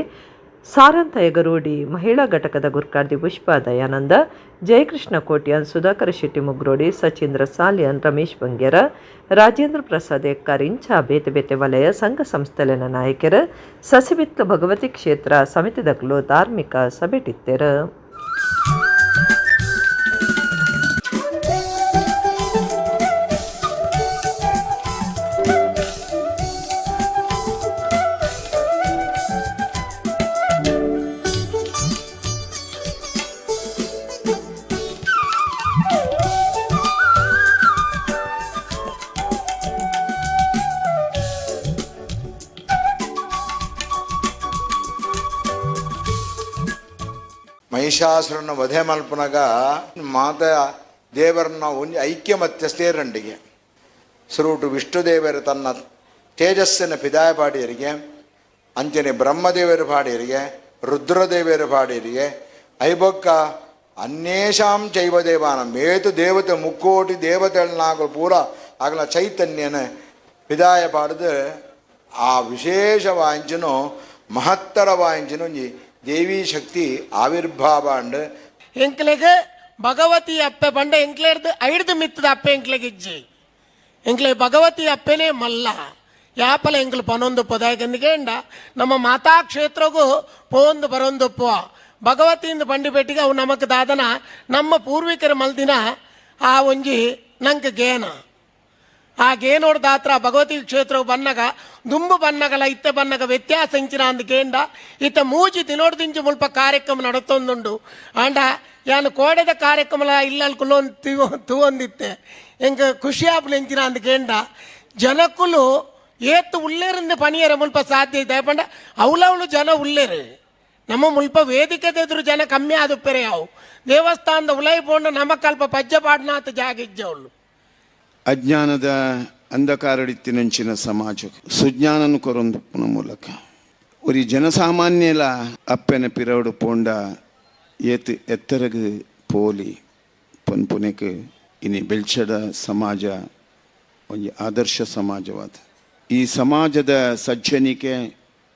ಸಾರಂತ ಯಗರೋಡಿ ಮಹಿಳಾ ಘಟಕದ ಗುರ್ಕಾರ್ದಿ ಪುಷ್ಪಾ ದಯಾನಂದ ಜಯಕೃಷ್ಣ ಕೋಟ್ಯಾನ್ ಸುಧಾಕರ ಶೆಟ್ಟಿ ಮುಗ್ರೋಡಿ ಸಚೀಂದ್ರ ಸಾಲಿಯನ್ ರಮೇಶ್ ಬಂಗ್ಯರ ರಾಜೇಂದ್ರ ಪ್ರಸಾದ್ ಎಕ್ಕಾರ್ ಇಂಚ ಬೇತೆ ಬೇತೆ ವಲಯ ಸಂಘ ಸಂಸ್ಥೆಲಿನ ನಾಯಕರ ಸಸಿಬಿತ್ಲ ಭಗವತಿ ಕ್ಷೇತ್ರ ಸಮಿತಿದಕ್ಲು ಧಾರ್ಮಿಕ ಸಭೆಟಿತ್ತೆರ ಮಹಿಷಾಸುರನ ವಧೆ ಮಲ್ಪನಾಗ ಮಾತ ದೇವರನ್ನ ಒಂಜಿ ಐಕ್ಯಮತ್ಯ ಸೇರಂಡಿಗೆ ಸುರುಟು ವಿಷ್ಣುದೇವರು ತನ್ನ ತೇಜಸ್ಸಿನ ಪಿದಾಯ ಪಾಡಿಯರಿಗೆ ಅಂಚನೆ ಬ್ರಹ್ಮದೇವರು ಪಾಡಿಯರಿಗೆ ರುದ್ರದೇವರು ಪಾಡಿಯರಿಗೆ ಐಬೊಕ್ಕ ಅನ್ಯೇಷಾಂ ಚೈವ ದೇವಾನ ಮೇತು ದೇವತೆ ಮುಕ್ಕೋಟಿ ದೇವತೆಗಳನ್ನಾಗಲು ಪೂರ ಆಗಲ ಚೈತನ್ಯನ ಪಿದಾಯ ಪಾಡಿದು ಆ ವಿಶೇಷವಾಂಚನು ಮಹತ್ತರವಾಂಚನು ಒಂಜಿ ದೇವಿ ಶಕ್ತಿ ಆವಿರ್ಭಾವ ಅಂಡ್ ಎಂಕ್ಲೆಗೆ ಭಗವತಿ ಅಪ್ಪೆ ಬಂಡ ಎಂಕ್ಲೇರ್ದು ಐಡ್ದು ಮಿತ್ತದ ಅಪ್ಪೆ ಎಂಕ್ಲೆಗಿಜ್ಜಿ ಎಂಕ್ಲೆ ಭಗವತಿ ಅಪ್ಪೆನೇ ಮಲ್ಲ ಯಾಪಲ ಎಂಕ್ಲು ಪನೊಂದು ಪದಾಯಕಂದಿಗೆಂಡ ನಮ್ಮ ಮಾತಾ ಕ್ಷೇತ್ರಗೂ ಪೋಂದು ಬರೊಂದುಪ್ಪುವ ಭಗವತಿಯಿಂದ ಬಂಡಿ ಬೆಟ್ಟಿಗೆ ಅವು ನಮಕ್ ದಾದನ ನಮ್ಮ ಪೂರ್ವಿಕರ ಮಲ್ದಿನ ಆ ಒಂಜಿ ನಂಗೆ ಗೇನ ಆ ಗೇನೋಡ್ ದಾತ್ರ ಭಗವತಿ ಕ್ಷೇತ್ರವು ಬನ್ನಗ ದುಂಬು ಬನ್ನಗಲ ಇತ್ತೆ ಬನ್ನಗ ವ್ಯತ್ಯಾಸ ಇಂಚಿನ ಅಂದ್ಕೇಂಡ ಇತ್ತ ಮೂಜಿ ದಿನೋಡ್ದಿಂಚು ಮುಲ್ಪ ಕಾರ್ಯಕ್ರಮ ನಡತೊಂದುಂಡು ಅಂಡ ಯಾನು ಕೋಡೆದ ಕಾರ್ಯಕ್ರಮ ಇಲ್ಲಲ್ ಕುಲೊಂದು ತೂವೊಂದಿತ್ತೆ ಎಂಗೆ ಖುಷಿಯಾಪುಲು ಎಂಚಿನ ಅಂದ್ಕೇಂಡ ಜನಕ್ಕುಲು ಏತ್ತು ಉಳ್ಳೇರಿಂದ ಪಣಿಯರ ಮುಲ್ಪ ಸಾಧ್ಯ ಇದೆ ಪಂಡ ಅವಳವಳು ಜನ ಉಳ್ಳೇರು ನಮ್ಮ ಮುಲ್ಪ ವೇದಿಕೆದೆದುರು ಜನ ಕಮ್ಮಿ ಆದುಪ್ಪೆರೆ ಅವು ದೇವಸ್ಥಾನದ ಉಲೈ ಪೋಂಡ ನಮಕಲ್ಪ ಪಜ್ಜಪಾಡ್ನಾಥ ಜಾಗಿಜ್ಜವಳು ಅಜ್ಞಾನದ ಅಂಧಕಾರಡಿತ್ತಿನಂಚಿನ ಸಮಾಜಕ್ಕೆ ಸುಜ್ಞಾನನು ಕೊರೊಂದುಪ್ಪುನ ಮೂಲಕ ಒರಿ ಜನಸಾಮಾನ್ಯಲ ಅಪ್ಪೆನ ಪಿರವಡು ಪೋಂಡ ಏತ್ ಎತ್ತರಗ ಪೋಲಿ ಪನ್ಪುನೆಕ್ ಇನಿ ಬೆಳ್ಚಡ ಸಮಾಜ ಒಂಜಿ ಆದರ್ಶ ಸಮಾಜವಾದ ಈ ಸಮಾಜದ ಸಜ್ಜನಿಕೆ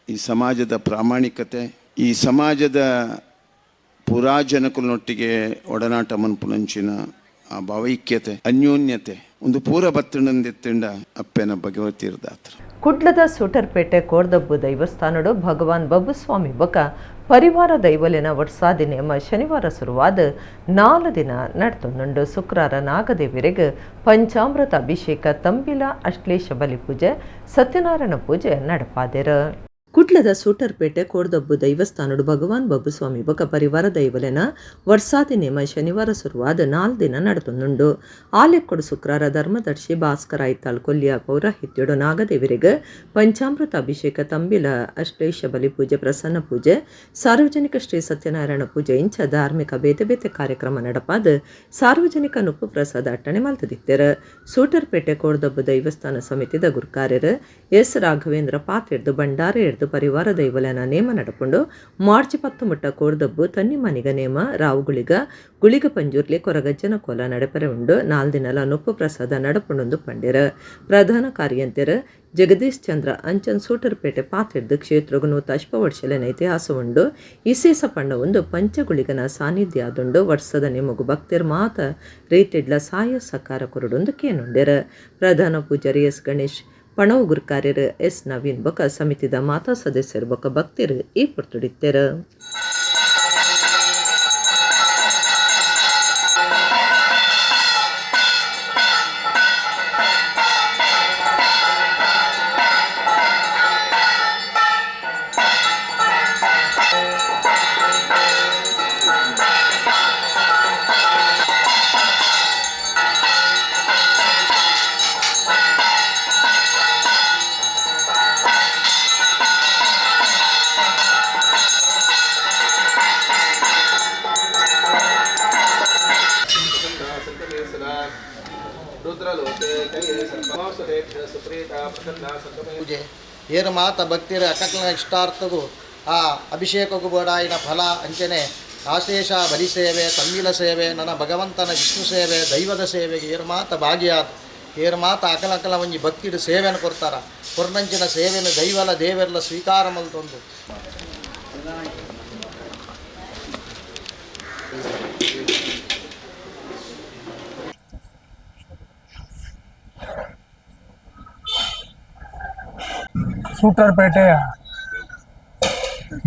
ಈ ಸಮಾಜದ ಪ್ರಾಮಾಣಿಕತೆ ಈ ಸಮಾಜದ ಪುರಾಜನಕುಲನೊಟ್ಟಿಗೆ ಒಡನಾಟ ಮನ್ಪುನಂಚಿನ ಆ ಭಾವೈಕ್ಯತೆ ಅನ್ಯೋನ್ಯತೆ ಒಂದು ಪೂರ ಬತ್ತಣಂದೆತ್ತಿಂಡ ಅಪ್ಪೆನ ಭಗವತಿರ್ದಾತ್ರ ಕುಡ್ಲದ ಸೂಟರ್ಪೇಟೆ ಕೋರ್ದಬ್ಬು ದೈವಸ್ಥಾನಡು ಭಗವಾನ್ ಬಬ್ಬುಸ್ವಾಮಿ ಬೊಕ ಪರಿವಾರ ದೈವಲಿನ ವರ್ಷಾದಿ ನೇಮ ಶನಿವಾರ ಶುರುವಾದ 4 ದಿನ ನಡೆತೊಂದುಂಡು. ಶುಕ್ರವಾರ ನಾಗದೇವಿರಿಗೆ ಪಂಚಾಮೃತ ಅಭಿಷೇಕ ತಂಬಿಲ ಅಶ್ಲೇಷ ಬಲಿ ಪೂಜೆ ಸತ್ಯನಾರಾಯಣ ಪೂಜೆ ನಡಪಾದಿರ. ಕುಟ್ಲದ ಸೂಟರ್ಪೇಟೆ ಕೋಡ್ದಬ್ಬು ದೈವಸ್ಥಾನಡು ಭಗವಾನ್ ಬಬ್ಬುಸ್ವಾಮಿ ಬೊಕ ಪರಿವಾರ ದೈವಲೆನ ವರ್ಷಾದಿ ನೇಮ ಶನಿವಾರ ಶುರುವಾದ 4 ದಿನ ನಡೆತೊಂದುಂಡು. ಆಲೆಕ್ಕೊಡು ಶುಕ್ರವಾರ ಧರ್ಮದರ್ಶಿ ಭಾಸ್ಕರ ಐತಾಳ್ ಕೊಲ್ಲಿಯ ಪೌರಾಹಿತ್ಯಡು ನಾಗದೇವಿರಿಗೆ ಪಂಚಾಮೃತ ಅಭಿಷೇಕ ತಂಬಿಲ ಅಶ್ಲೇಷ ಬಲಿ ಪೂಜೆ ಪ್ರಸನ್ನ ಪೂಜೆ ಸಾರ್ವಜನಿಕ ಶ್ರೀ ಸತ್ಯನಾರಾಯಣ ಪೂಜೆ ಇಂಚ ಧಾರ್ಮಿಕ ಬೇತೆ ಬೇತೆ ಕಾರ್ಯಕ್ರಮ ನಡಪಾದ ಸಾರ್ವಜನಿಕ ನುಪ್ಪು ಪ್ರಸಾದ ಅಟ್ಟಣೆ ಮಲ್ತದಿತ್ತೆರ. ಸೂಟರ್ಪೇಟೆ ಕೋಡ್ದಬ್ಬು ದೈವಸ್ಥಾನ ಸಮಿತಿದ ಗುರುಕಾರ್ಯರು ಎಸ್ ರಾಘವೇಂದ್ರ ಪಾತ್ರೆಡ್ದು ಭಂಡಾರ ಎಡ್ದು ಪರಿವಾರ ದೈವಲನ ನೇಮ ನಡಪುಂಡು. ಮಾರ್ಚ್ 10 ಮುಟ್ಟ ಕೋಡ್ದಬ್ಬು ತನ್ನಿ ಮನಿಗ ನೇಮ ರಾವುಗುಳಿಗ ಗುಳಿಗ ಪಂಜೂರ್ಲಿ ಕೊರಗಜ್ಜನ ಕೋಲ ನಡಪರೆ ಉಂಡು. 4 ದಿನಲ ನುಪ್ಪು ಪ್ರಸಾದ ನಡಪುಂಡು ಪಂಡಿರ. ಪ್ರಧಾನ ಕಾರ್ಯಂತೆರ ಜಗದೀಶ್ ಚಂದ್ರ ಅಂಚನ್ ಸೂಟರ್ಪೇಟೆ ಪಾತ್ರೆಡ್ದು ಕ್ಷೇತ್ರಗು ನೂತ ಅಶ್ಪವರ್ಷಲೆನ ಇತಿಹಾಸ ಉಂಡು. ವಿಶೇಷ ಪಂಡ ಒಂದು ಪಂಚಗುಳಿಗನ ಸಾನ್ನಿಧ್ಯ ಆದುಂಡು. ವರ್ಷದ ನಿಮಗು ಭಕ್ತಿರ್ ಮಾತ ರೀತಿಡ್ಲ ಸಹಾಯ ಸಹಕಾರ ಕೊರಡೊಂದು ಕೇನುಂಡೆರ. ಪ್ರಧಾನ ಪೂಜಾರಿ ಎಸ್ ಗಣೇಶ್, ಪಣವು ಗುರುಕಾರ್ಯರು ಎಸ್ ನವೀನ್ ಬೊಕ ಸಮಿತಿದ ಮಾತಾ ಸದಸ್ಯರು ಬೊಕ ಭಕ್ತಿರು ಈ ಪೊರ್ತುಡಿತ್ತೆರು. ಪೂಜೆ ಏರು ಮಾತ ಭಕ್ತಿರ ಅಕಕ್ಲ ಇಷ್ಟಾರ್ಥಗೂ ಆ ಅಭಿಷೇಕಗೂ ಬೋಡಾಯಿನ ಫಲ ಅಂಚನೆ ಆಶೇಷ ಬಲಿ ಸೇವೆ ತಂಬಿಲ ಸೇವೆ ನನ್ನ ಭಗವಂತನ ವಿಷ್ಣು ಸೇವೆ ದೈವದ ಸೇವೆಗೆ ಏರು ಮಾತ ಭಾಗಿಯಾದ ಏರು ಮಾತ ಅಕಲಕಲ ಒಂಜಿ ಭಕ್ತಿಡು ಸೇವೆಯನ್ನು ಕೊಡ್ತಾರ. ಕೊರ್ನಂಚಿನ ಸೇವೆಯನ್ನು ದೈವಲ ದೇವೆಲ್ಲ ಸ್ವೀಕಾರ ಮಲ್ತೊಂದು ಸೂಟರ್ಪೇಟೆಯ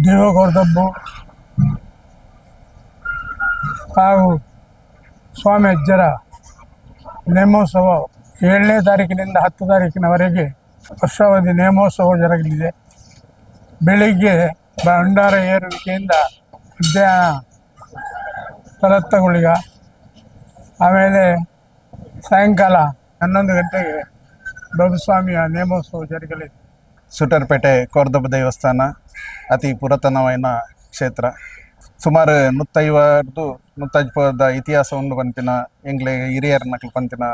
ದೇವಗೋರ್ದಬ್ಬು ಹಾಗೂ ಸ್ವಾಮಿ ಅಜ್ಜರ ನೇಮೋತ್ಸವ 7ನೇ ತಾರೀಕಿನಿಂದ 10 ತಾರೀಕಿನವರೆಗೆ ವರ್ಷಾವಧಿ ನೇಮೋತ್ಸವ ಜರುಗಲಿದೆ. ಬೆಳಿಗ್ಗೆ ಭಂಡಾರ ಏರುವಿಕೆಯಿಂದ ಮಧ್ಯಾಹ್ನ ತಲತ್ತಗುಳಿಗ, ಆಮೇಲೆ ಸಾಯಂಕಾಲ 11 ಗಂಟೆಗೆ ಬಬ್ಬುಸ್ವಾಮಿಯ ನೇಮೋತ್ಸವ ಜರುಗಲಿದೆ. ಸುಟರ್ಪೇಟೆ ಕೋರ್ದಬ್ಬ ದೇವಸ್ಥಾನ ಅತಿ ಪುರಾತನವಾದ ಕ್ಷೇತ್ರ. ಸುಮಾರು 150 ಇತಿಹಾಸವನ್ನು ಪಂಪಿನ ಎಂಗ್ಲೆ ಹಿರಿಯರ ನಕಲು ಪಂಪಿನ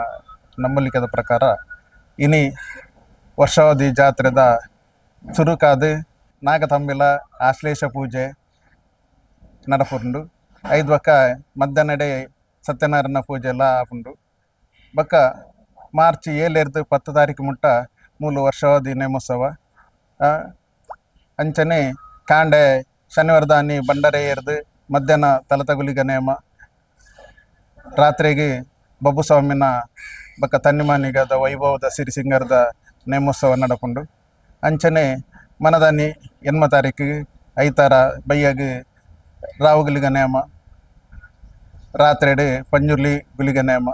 ನಂಬಲಿಕದ ಪ್ರಕಾರ ಇನಿ ವರ್ಷಾವಧಿ ಜಾತ್ರೆದ ಚುರುಕಾದ ನಾಗತಂಬಿಲ ಆಶ್ಲೇಷ ಪೂಜೆ ನಡಪುಂಡು. 5 ಬಕ್ಕ ಮಧ್ಯಾಹ್ನಡೆ ಸತ್ಯನಾರಾಯಣ ಪೂಜೆ ಎಲ್ಲ ಆಪುಂಡು. ಬಕ್ಕ ಮಾರ್ಚ್ 7 10 ತಾರೀಕು ಮುಟ್ಟ ಮೂಲ ವರ್ಷಾವಧಿ ನೇಮೋತ್ಸವ ಅಂಚನೆ ಕಾಂಡೆ ಶನಿವಾರದಾನಿ ಬಂಡರೆ ಏರ್ದು ಮಧ್ಯಾಹ್ನ ತಲತಗುಲಿಗ ನೇಮ ರಾತ್ರಿಗೆ ಬಬ್ಬುಸ್ವಾಮಿನ ಬಕ್ಕ ತನ್ನಿಮಾನಿಗದ ವೈಭವದ ಸಿರಿಸಿಂಗರದ ನೇಮೋತ್ಸವ ನಡಪುಂಡು. ಅಂಚನೆ ಮನದಾನಿ 8 ತಾರೀಕಿಗೆ ಐತಾರ ಬೈಯಾಗಿ ರಾವುಗುಲಿಗ ನೇಮ ರಾತ್ರೆಡೆ ಪಂಜುರ್ಲಿ ಗುಲಿಗ ನೇಮ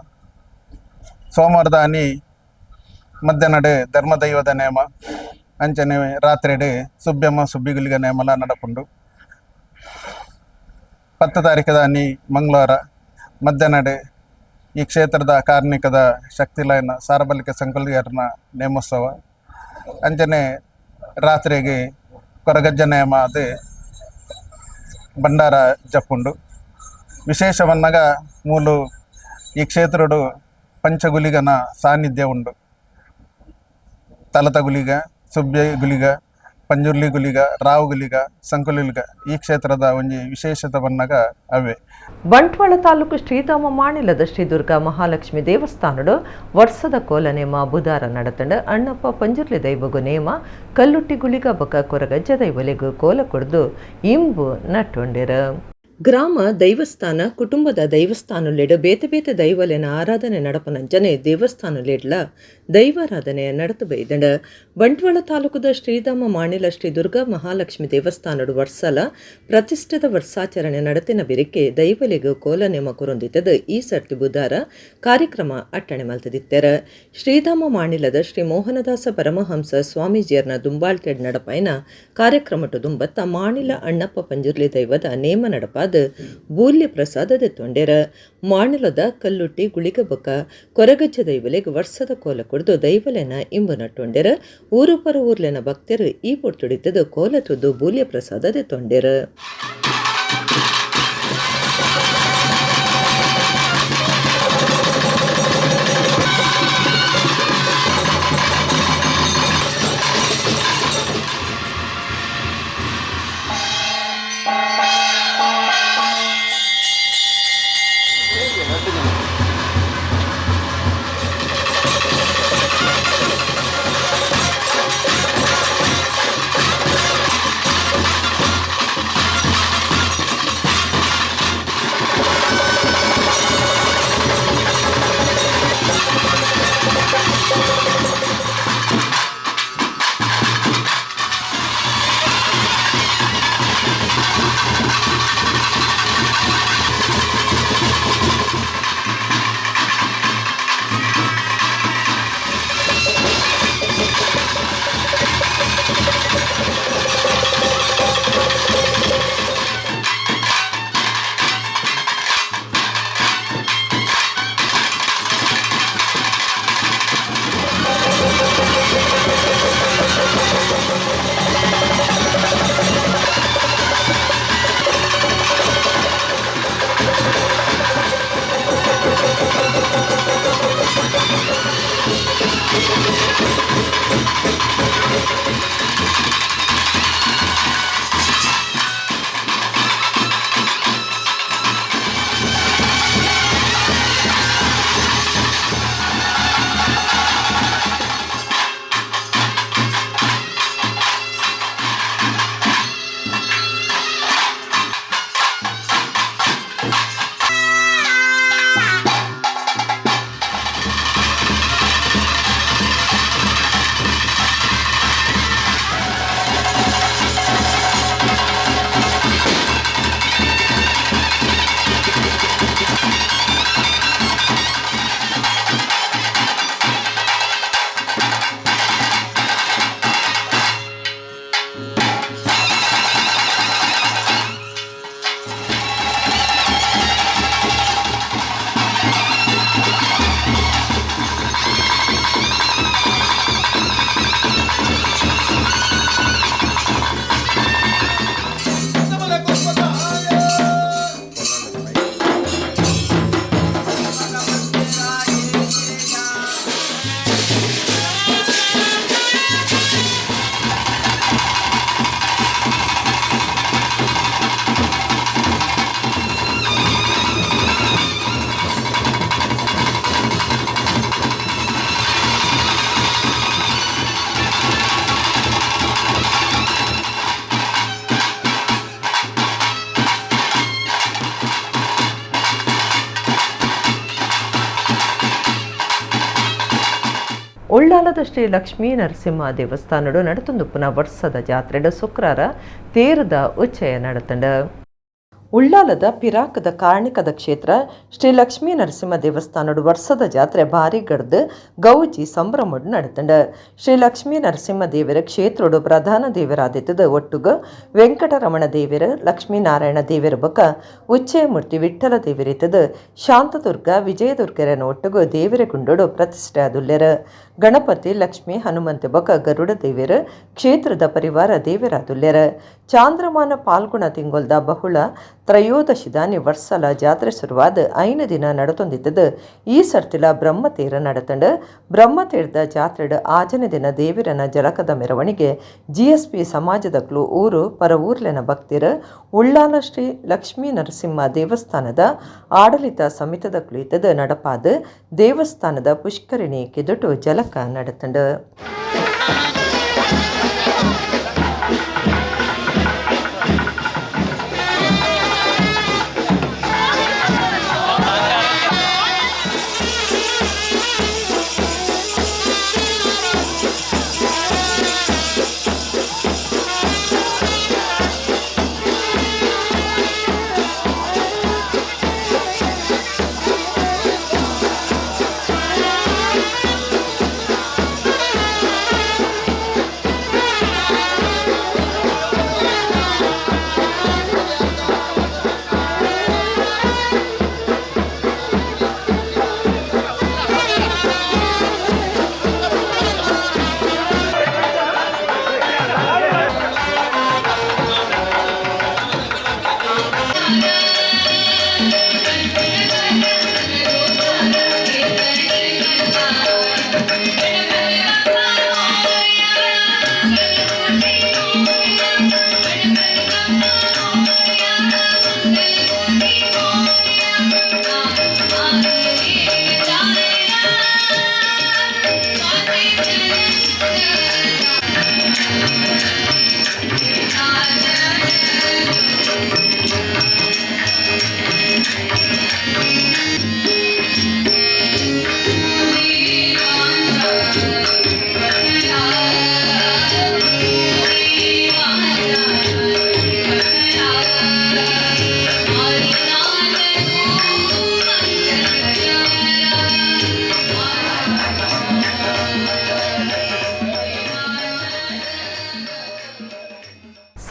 ಸೋಮವಾರದಾನಿ ಮಧ್ಯಾಹ್ನಡೆ ಧರ್ಮದೈವದ ನೇಮ ಅಂಚನೆ ರಾತ್ರೆಡೆ ಸುಬ್ಯಮ್ಮ ಸುಬ್ಬಿಗುಲಿಗ ನೇಮಲ ನಡಪುಂಡು. 10 ತಾರೀಕದಾನಿ ಮಂಗಳವಾರ ಮಧ್ಯಾಹ್ನಡೆ ಈ ಕ್ಷೇತ್ರದ ಕಾರ್ಮಿಕದ ಶಕ್ತಿಲಯನ ಸಾರ್ವಜನಿಕ ಸಂಕುಲಿಗರನ ನೇಮೋತ್ಸವ ಅಂಚನೆ ರಾತ್ರಿಗೆ ಕೊರಗಜ್ಜ ನೇಮ ಅದು ಭಂಡಾರ ಜಪ್ಪುಂಡು. ವಿಶೇಷವನ್ನಾಗ ಮೂಲು ಈ ಕ್ಷೇತ್ರಡು ಪಂಚಗುಲಿಗನ ಸಾನ್ನಿಧ್ಯ ಉಂಡು. ತಲತಗುಲಿಗ, ಸುಬ್ಯ ಗುಲಿಗ, ಪಂಜುರ್ಲಿ ಗುಲಿಗ, ರಾವು ಗುಲಿಗ, ಸಂಕುಲಿಗ ಈ ಕ್ಷೇತ್ರದ ಒಂಜಿ ವಿಶೇಷತೆ ಬನ್ನಗ ಅವೇ. ಬಂಟ್ವಾಳ ತಾಲೂಕು ಶ್ರೀಧಾಮ ಮಾಣಿಲದ ಶ್ರೀ ದುರ್ಗಾ ಮಹಾಲಕ್ಷ್ಮಿ ದೇವಸ್ಥಾನಡು ವರ್ಷದ ಕೋಲ ನೇಮ ಬುಧಾರ ನಡತಂಡ ಅಣ್ಣಪ್ಪ ಪಂಜುರ್ಲಿ ದೈವಗು ನೇಮ ಕಲ್ಲುಟ್ಟಿ ಗುಳಿಗ ಬೊಕ ಕೊರಗಜ್ಜ ದೈವಲೆಗು ಕೋಲ ಕೊಡ್ದು ಇಂಬು ನಟ್ಟೊಂಡೆರ. ಗ್ರಾಮ ದೈವಸ್ಥಾನ ಕುಟುಂಬದ ದೈವಸ್ಥಾನಲೆಡ್ ಬೇತೆ ಬೇತೆ ದೈವಲೆನ ಆರಾಧನೆ ನಡಪನಂಚನೆ ದೇವಸ್ಥಾನಲೆಡ್ಲ ದೈವಾರಾಧನೆ ನಡತು ಬೈದಂಡ ಬಂಟ್ವಾಳ ತಾಲೂಕದ ಶ್ರೀಧಾಮ ಮಾಣಿಲ ಶ್ರೀ ದುರ್ಗಾ ಮಹಾಲಕ್ಷ್ಮಿ ದೇವಸ್ಥಾನಡು ವರ್ಷಲ ಪ್ರತಿಷ್ಠಿತ ವರ್ಷಾಚರಣೆ ನಡತಿನ ಬಿರಿಕೆ ದೈವಲೆಗ್ ಕೋಲ ನೇಮ ಕುರೊಂದಿತ್ತದ ಈ ಸರ್ತಿ ಬುಧವಾರ ಕಾರ್ಯಕ್ರಮ ಅಟ್ಟಣೆ ಮಲ್ತದಿತ್ತರ ಶ್ರೀಧಾಮ ಮಾಣಿಲದ ಶ್ರೀ ಮೋಹನದಾಸ ಪರಮಹಂಸ ಸ್ವಾಮೀಜಿಯರ್ನ ದುಂಬಾಳ್ತೆಡ್ ನಡಪೈನ ಕಾರ್ಯಕ್ರಮಟು ದುಂಬತ್ತ ಮಾಣಿಲ ಅಣ್ಣಪ್ಪ ಪಂಜುರ್ಲಿ ದೈವದ ನೇಮ ನಡಪಾದ ಬೂಲ್ಯ ಪ್ರಸಾದದ ತೊಂಡೆರ ಮಾಣಿಲದ ಕಲ್ಲುಟ್ಟಿ ಗುಳಿಗಬೊಕ್ಕ ಕೊರಗಜ್ಜ ದೈವಲೆಗ್ ವರ್ಷದ ಕೋಲ ಕುಡಿದು ದೈವಲೆನ ಇಂಬು ನಟ್ಟೊಂಡೆರ ಊರು ಪರ ಊರ್ಲೆನ ಭಕ್ತರು ಈ ಪೊರ್ತುಡಿತದ ಕೋಲ ತುದ್ದು ಬೂಲ್ಯ ಪ್ರಸಾದದ ತೊಂಡೆರ. ಉಳ್ಳಾಲದ ಶ್ರೀ ಲಕ್ಷ್ಮೀ ನರಸಿಂಹ ದೇವಸ್ಥಾನಡು ನಡತೊಂದು ಪುನಃ ವರ್ಷದ ಜಾತ್ರೆಡ ಶುಕ್ರವಾರ ತೇರದ ಉಚ್ಚಯ ನಡತಂಡ. ಉಳ್ಳಾಲದ ಪಿರಾಕದ ಕಾರ್ಣಿಕದ ಕ್ಷೇತ್ರ ಶ್ರೀ ಲಕ್ಷ್ಮೀ ನರಸಿಂಹ ದೇವಸ್ಥಾನಡು ವರ್ಷದ ಜಾತ್ರೆ ಭಾರಿ ಗಡ್ದು ಗೌಜಿ ಸಂಭ್ರಮಡು ನಡತಂಡ. ಶ್ರೀ ಲಕ್ಷ್ಮೀ ನರಸಿಂಹ ದೇವರ ಕ್ಷೇತ್ರಡು ಪ್ರಧಾನ ದೇವರಾದಿತ್ತದ ಒಟ್ಟುಗ ವೆಂಕಟರಮಣ ದೇವರ ಲಕ್ಷ್ಮೀನಾರಾಯಣ ದೇವರ ಬೊಕ ಉಚ್ಚಯ ಮೂರ್ತಿ ವಿಠ್ಠಲ ದೇವರಿತದ ಶಾಂತದುರ್ಗ ವಿಜಯದುರ್ಗರನ ಒಟ್ಟುಗು ದೇವರ ಗುಂಡೋಡು ಪ್ರತಿಷ್ಠೆ ಆದುಲ್ಲೆರ. ಗಣಪತಿ ಲಕ್ಷ್ಮಿ ಹನುಮಂತ ಬೊಕ ಗರುಡ ದೇವರ ಕ್ಷೇತ್ರದ ಪರಿವಾರ ದೇವರಾದುಲ್ಲೆರ. ಚಾಂದ್ರಮಾನ ಪಾಲ್ಗುಣ ತಿಂಗೊಲ್ದ ಬಹುಳ ತ್ರಯೋದಶಿದಾನಿ ವರ್ಷಲ ಜಾತ್ರೆ ಶುರುವಾದ 5 ದಿನ ನಡತೊಂದಿತ್ತದ ಈ ಸರ್ತಿಲ ಬ್ರಹ್ಮತೇರ ನಡತಂಡ. ಬ್ರಹ್ಮತೇರದ ಜಾತ್ರೆಡ ಆಜನೆ ದಿನ ದೇವರನ ಜಲಕದ ಮೆರವಣಿಗೆ GSP ಸಮಾಜದಕ್ಲು ಊರು ಪರ ಊರ್ಲೆನ ಭಕ್ತಿರ ಉಳ್ಳಾಲ ಶ್ರೀ ಲಕ್ಷ್ಮೀ ನರಸಿಂಹ ದೇವಸ್ಥಾನದ ಆಡಳಿತ ಸಮಿತದಕ್ಲು ಇತ್ತದ ನಡಪಾದ ದೇವಸ್ಥಾನದ ಪುಷ್ಕರಿಣಿ ಕಿದುಟು ಜಲಕ ನಡತಂಡ.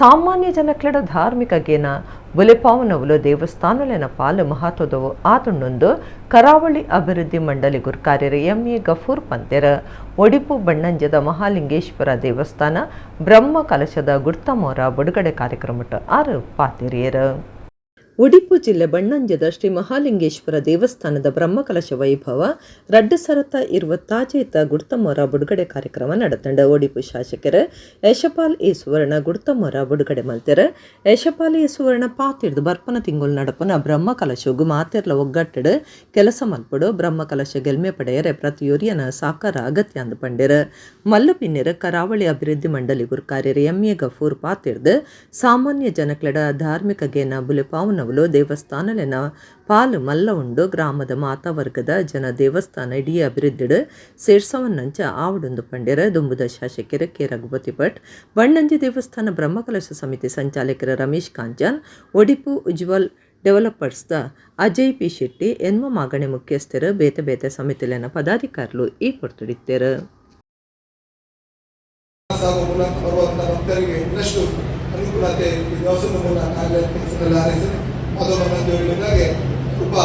ಸಾಮಾನ್ಯ ಜನಕ್ಲೆಡ ಧಾರ್ಮಿಕ ಗೇನ ಬುಲೆಪಾವನವುಲು ದೇವಸ್ಥಾನಲೆನ ಪಾಲು ಮಹತ್ವದವು ಆತುಂಡೊಂದು ಕರಾವಳಿ ಅಭಿವೃದ್ಧಿ ಮಂಡಳಿ ಗುರ್ಕಾರ್ಯರು MA ಗಫೂರ್ ಪಂತೆರ ಒಡಿಪು ಬಣ್ಣಂಜದ ಮಹಾಲಿಂಗೇಶ್ವರ ದೇವಸ್ಥಾನ ಬ್ರಹ್ಮ ಕಲಶದ ಗುರ್ತಮೋರ ಬಿಡುಗಡೆ ಕಾರ್ಯಕ್ರಮಟ್ಟು ಆರು ಪಾತಿರಿಯರು. ಉಡುಪಿ ಜಿಲ್ಲೆ ಬಣ್ಣಂಜದ ಶ್ರೀ ಮಹಾಲಿಂಗೇಶ್ವರ ದೇವಸ್ಥಾನದ ಬ್ರಹ್ಮಕಲಶ ವೈಭವ ರಡ್ಡು ಸರತ ಇರುವ ತಾಜೇತ ಗುಡ್ತಮೋರ ಬಿಡುಗಡೆ ಕಾರ್ಯಕ್ರಮ ನಡೆತಂಡ. ಉಡುಪಿ ಶಾಸಕರು ಯಶಪಾಲ್ ಈ ಸುವರ್ಣ ಗುಡ್ತಮೋರ ಬಿಡುಗಡೆ ಮಲ್ತೆರ. ಯಶಪಾಲ್ ಈ ಸುವರ್ಣ ಪಾತಿರ್ದು ಬರ್ಪನ ತಿಂಗಳು ನಡಪನ ಬ್ರಹ್ಮಕಲಶಗೂ ಮಾತೆರ್ಲ ಒಗ್ಗಟ್ಟಡು ಕೆಲಸ ಮಲ್ಪಡು ಬ್ರಹ್ಮಕಲಶ ಗೆಲ್ಮೆ ಪಡೆಯರೆ ಪ್ರತಿಯೊರಿಯನ ಸಾಕಾರ ಅಗತ್ಯ ಅಂದು ಪಂಡಿರ. ಮಲ್ಲು ಪಿನ್ನಿರ ಕರಾವಳಿ ಅಭಿವೃದ್ಧಿ ಮಂಡಳಿ ಗುರ್ಕಾರ್ಯರು MA ಗಫೂರ್ ಪಾತಿರ್ದು ಸಾಮಾನ್ಯ ಜನಕ್ಲೆಡ ಧಾರ್ಮಿಕ ಗೇನ ಬುಲೆಪಾವನ ದೇವಸ್ಥಾನಲೆನ ಪಾಲು ಮಲ್ಲ ಉಂಡು ಗ್ರಾಮದ ಮಾತಾವರ್ಗದ ಜನ ದೇವಸ್ಥಾನ ಇಡೀ ಅಭಿವೃದ್ಧಿಡು ಸೇರ್ಸವನ್ನಂಚ ಆವಡೊಂದು ಪಂಡ್ಯರ ದುಂಬುದ ಶಾಸಕರ ಕೆ ರಘುಪತಿ ಭಟ್, ಬಣ್ಣಂಜಿ ದೇವಸ್ಥಾನ ಬ್ರಹ್ಮಕಲಶ ಸಮಿತಿ ಸಂಚಾಲಕರ ರಮೇಶ್ ಕಾಂಚಾನ್, ಒಡಿಪು ಉಜ್ವಲ್ ಡೆವಲಪರ್ಸ್ದ ಅಜಯ್ ಪಿ ಶೆಟ್ಟಿ ಎನ್ಮ ಮಾಗಣೆ ಮುಖ್ಯಸ್ಥರು ಬೇತೆ ಬೇತೆ ಸಮಿತಿಲೆನ ಪದಾಧಿಕಾರಿಗಳು ಈ ಪೊರ್ತುಡಿತ್ತರು. ಅನುಕೂಲತೆ ಈ ದೇವಸ್ಥಾನದ ಮೂಲಕ ಕೆಲಸದಲ್ಲಿ ಆರಿಸಿ ಅದು ಹೇಳಿದಾಗೆ ತುಂಬ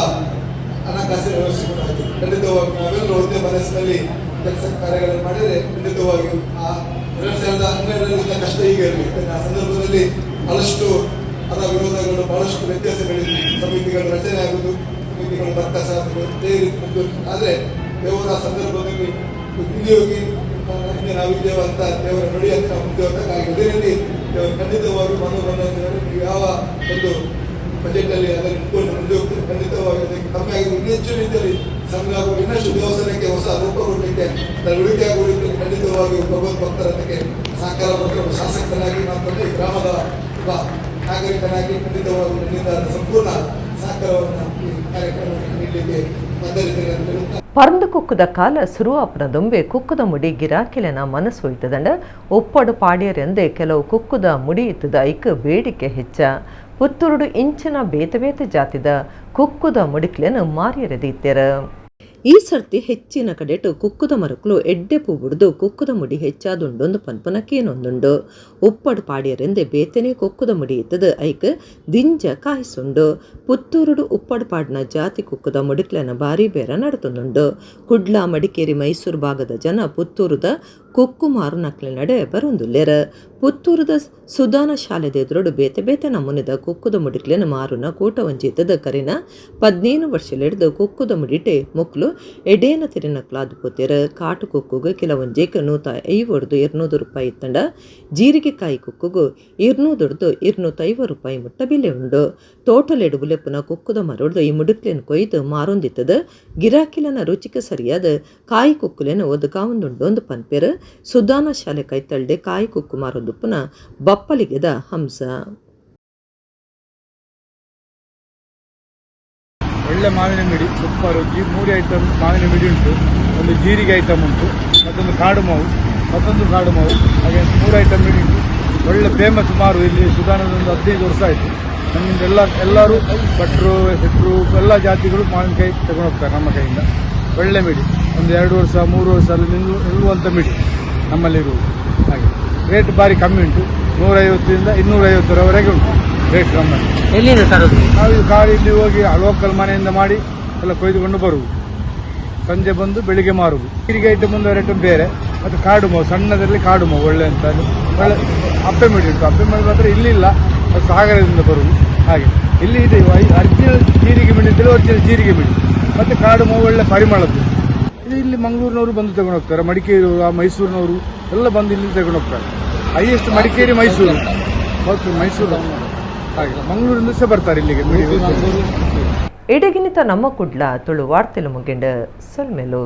ಹಣಕಾಸಿನ ವ್ಯವಸ್ಥೆ ಕೂಡ ಆಯಿತು. ಖಂಡಿತವಾಗಿ ನಾವೆಲ್ಲರೂ ಒಂದೇ ಮನಸ್ಸಿನಲ್ಲಿ ಕೆಲಸ ಕಾರ್ಯಗಳನ್ನು ಮಾಡಿದರೆ ಖಂಡಿತವಾಗಿ ಆ 2012 ಕಷ್ಟ ಈಗ ಇರಲಿ. ಆ ಸಂದರ್ಭದಲ್ಲಿ ಬಹಳಷ್ಟು ಅದರ ವಿರೋಧಗಳು ಬಹಳಷ್ಟು ವ್ಯತ್ಯಾಸಗಳಿವೆ. ಸಮಿತಿಗಳು ರಚನೆ ಆಗುವುದು, ಸಮಿತಿಗಳು ಬರ್ಕಸ ಆಗುವುದು. ಆದರೆ ದೇವರ ಸಂದರ್ಭದಲ್ಲಿ ಉದ್ಯೋಗಿ ನಾವಿದ್ದೇವೆ ಅಂತ ದೇವರ ನುಡಿ ಅಂತ ಮುಂದೆ ಹೋಗಬೇಕಾಗಿದೆ. ಅದೇ ರೀತಿ ಖಂಡಿತವಾಗಿ ಮನೋರಂಜನೆ ಯಾವ ಒಂದು ಬಜೆಟ್ನಲ್ಲಿ ಅದನ್ನು ಇಟ್ಕೊಂಡು ಮುಂದೆ ಹೋಗ್ತದೆ. ಖಂಡಿತವಾಗಿ ಅದಕ್ಕೆ ಕಮ್ಮಿ ಆಗಿದೆ. ಇನ್ನೂ ಹೆಚ್ಚು ರೀತಿಯಲ್ಲಿ ಸಂಗ್ರಹ ಇನ್ನಷ್ಟು ದೇವಸ್ಥಾನಕ್ಕೆ ಹೊಸ ರೂಪ ಕೊಡಲಿಕ್ಕೆ ಉಳಿಕೆ ಆಗುವುದಕ್ಕೆ ಖಂಡಿತವಾಗಿ ಭಗವದ್ ಭಕ್ತರಕ್ಕೆ ಸಹಕಾರ ಕೊಟ್ಟರು. ಶಾಸಕನಾಗಿ ಮತ್ತು ಈ ಗ್ರಾಮದ ಒಬ್ಬ ನಾಗರಿಕನಾಗಿ ಖಂಡಿತವಾಗಿ ನನ್ನಿಂದ ಸಂಪೂರ್ಣ ಸಹಕಾರವನ್ನು ಈ ಕಾರ್ಯಕ್ರಮಕ್ಕೆ ನೀಡಲಿಕ್ಕೆ ಬದ್ಧರಿದ್ದೇನೆ ಅಂತ ಹೇಳುತ್ತಾ ಪರಂದು ಕುಕ್ಕುದ ಕಾಲ ಸುರುವಾಪನ ದೊಂಬೆ ಕುಕ್ಕುದ ಮುಡಿ ಗಿರಾಕಿಲೆನ ಮನಸ್ಸು ಹೋಯ್ತದಂಡ ಒಪ್ಪಡು ಪಾಡ್ಯರೆಂದೇ ಕೆಲವು ಕುಕ್ಕುದ ಮುಡಿ ಇತ್ತದ ಐಕ್ ಬೇಡಿಕೆ ಹೆಚ್ಚ. ಪುತ್ತೂರುಡು ಇಂಚಿನ ಬೇತೆ ಬೇತೆ ಜಾತಿದ ಕುಕ್ಕುದ ಮುಡಿಕ್ಲೆನ ಮಾರಿಯರೆದಿತ್ತೆರ. ಈ ಸರ್ತಿ ಹೆಚ್ಚಿನ ಕಡೆಟು ಕುಕ್ಕುದ ಮರಕಲು ಎಡ್ಡೆ ಪೂ ಬಿಡ್ದು ಕುಕ್ಕುದ ಮುಡಿ ಹೆಚ್ಚಾದುಂಡೊಂದು ಪನ್ಪನಕ್ಕೇನೊಂದುಂಡು. ಉಪ್ಪಡು ಪಾಡ್ಯರೆಂದೆ ಬೇತೆನೆ ಕುಕ್ಕುದ ಮುಡಿ ಇತ್ತದ ಐಕ್ ದಿಂಜ ಕಾಯಿಸುಂಡು. ಪುತ್ತೂರುಡು ಉಪ್ಪಡು ಪಾಡ್ನ ಜಾತಿ ಕುಕ್ಕುದ ಮುಡಿಕ್ಲೆನ ಬಾರಿ ಬೇರ ನಡತುಂಡು. ಕುಡ್ಲ, ಮಡಿಕೇರಿ, ಮೈಸೂರು ಭಾಗದ ಜನ ಪುತ್ತೂರುದ ಕುಕ್ಕು ಮಾರು ನಕ್ಲೆ ನಡೆ ಬರೊಂದುಲ್ಲೆರ. ಪುತ್ತೂರದ ಸುಧಾನ ಶಾಲೆದ ಎದುರುಡು ಬೇತೆ ಬೇತೆ ನಮೂನೆದ ಕುಕ್ಕುದ ಮುಡಿಕ್ಲೆನ ಮಾರುನ ಕೂಟ ವಂಚಿತದ ಕರಿನ 15 ವರ್ಷಲೆಡ್ದು ಕುಕ್ಕುದ ಮುಡಿಟೆ ಮುಕ್ಲು ಎಡೇನ ತಿರಿನಕ್ಲಾದು ಪೋತೆರ. ಕಾಟು ಕುಕ್ಕುಗು ಕೆಲವೊಂಜೇಕ 150-200 ರೂಪಾಯಿ ಇತ್ತಂಡ. ಜೀರಿಗೆ ಕಾಯಿ ಕುಕ್ಕುಗು 200-250 ರೂಪಾಯಿ ಮುಟ್ಟ ಬೆಲೆ ಉಂಡು. ತೋಟಲೆಡು ಬುಲೆಪುನ ಕುಕ್ಕುದ ಮರೊಡ್ದು ಈ ಮುಡಿಕ್ಲೆನ ಕೊಯ್ದು ಮಾರೊಂದಿತ್ತದ. ಗಿರಾಕಿಲನ ರುಚಿಗೆ ಸರಿಯಾದ ಕಾಯಿ ಕುಕ್ಕುಲೆನ ಒದಕಾವೊಂದುಂಡೊಂದು ಪನ್ಪೆರ. ಸುಧಾನ ಶಾಲೆ ಕೈತಳ್ದೆ ಕಾಯಿ ಕುಕ್ಕು ಮಾರೊಂದುಪ್ಪುನ ಬಪ್ಪಲಿಗೆದ ಹಂಸ. ಒಳ್ಳೆ ಮಾವಿನ ಮಿಡಿ, ಸೂಪರ್. 3 ಐಟಮ್ ಮಾವಿನ ಮಿಡಿ ಉಂಟು, ಒಂದು ಜೀರಿಗೆ ಐಟಮ್ ಉಂಟು, ಮತ್ತೊಂದು ಕಾಡು ಮಾವು, ಹಾಗೆ 3 ಐಟಮ್ ಮಿಡಿ ಉಂಟು. ಒಳ್ಳೆ ಫೇಮಸ್ ಮಾರು ಇಲ್ಲಿ ಸುಧಾನದೊಂದು 15 ವರ್ಷ ಆಯಿತು. ನಮ್ಮಿಂದ ಎಲ್ಲರೂ ಭಟ್ರು, ಹೆಸರು ಎಲ್ಲ ಜಾತಿಗಳು ಮಾವಿನಕಾಯಿ ತಗೊಂಡು ಹೋಗ್ತಾರೆ ನಮ್ಮ ಕೈಯಿಂದ. ಒಳ್ಳೆ ಮಿಡಿ, ಒಂದು 2 ವರ್ಷ 3 ವರ್ಷ ಅಲ್ಲಿ ನಿಲ್ಲುವಂಥ ಮಿಡಿ ನಮ್ಮಲ್ಲಿರುವುದು. ಹಾಗೆ ರೇಟ್ ಭಾರಿ ಕಮ್ಮಿ ಉಂಟು, 150ರಿಂದ 250ರವರೆಗೆ ಉಂಟು ರೇಟ್ ನಮ್ಮಲ್ಲಿ. ಎಲ್ಲಿದೆ ತರೋದು? ನಾವು ಗಾಡಿಯಲ್ಲಿ ಹೋಗಿ ಲೋಕಲ್ ಮನೆಯಿಂದ ಮಾಡಿ ಎಲ್ಲ ಕೊಯ್ದುಕೊಂಡು ಬರುವುದು. ಸಂಜೆ ಬಂದು ಬೆಳಿಗ್ಗೆ ಮಾರುವುದು. ಜೀರಿಗೆ ಐಟಮ್ ಒಂದು ಐಟಮ್ ಬೇರೆ, ಮತ್ತು ಕಾಡು ಮಾವು, ಸಣ್ಣದರಲ್ಲಿ ಕಾಡು ಮಾವು ಒಳ್ಳೆ ಅಂತ ಒಳ್ಳೆ ಅಪ್ಪೆ ಮಿಡಿ ಉಂಟು. ಅಪ್ಪೆ ಮಿಡಿ ಮಾತ್ರ ಇಲ್ಲಿಲ್ಲ, ಅದು ಸಾಗರದಿಂದ ಬರುವುದು. ಹಾಗೆ ಇಲ್ಲಿ ಇದೆ ಒರಿಜಿನಲ್ ಜೀರಿಗೆ ಮಿಡಿ ಅಂತೇಳಿ ಒರಿಜಿನಲ್ ಜೀರಿಗೆ ಮಿಡಿ, ಮತ್ತು ಕಾಡು ಮಾವು ಒಳ್ಳೆ ಪರಿಮಳದ್ದು. ಇಲ್ಲಿ ಮಂಗಳೂರಿನವರು ಬಂದು ತಗೊಂಡು ಹೋಗ್ತಾರೆ, ಮಡಿಕೇರಿ, ಮೈಸೂರಿನವರು ಎಲ್ಲ ಬಂದು ಇಲ್ಲಿ ತಗೊಂಡು ಹೋಗ್ತಾರೆ. ಹೈಯೆಸ್ಟ್ ಮಡಿಕೇರಿ, ಮೈಸೂರು. ಹಾಗೆ ಮಂಗಳೂರಿಂದ ಸಹ ಬರ್ತಾರೆ ಇಲ್ಲಿಗೆ. ಇಡಗಿನಿತ ನಮ್ಮ ಕುಡ್ಲ ತುಳು ವಾರ್ತೆಲು ಮುಗಿಂಡ ಸೊಲ್ಮೆಲು.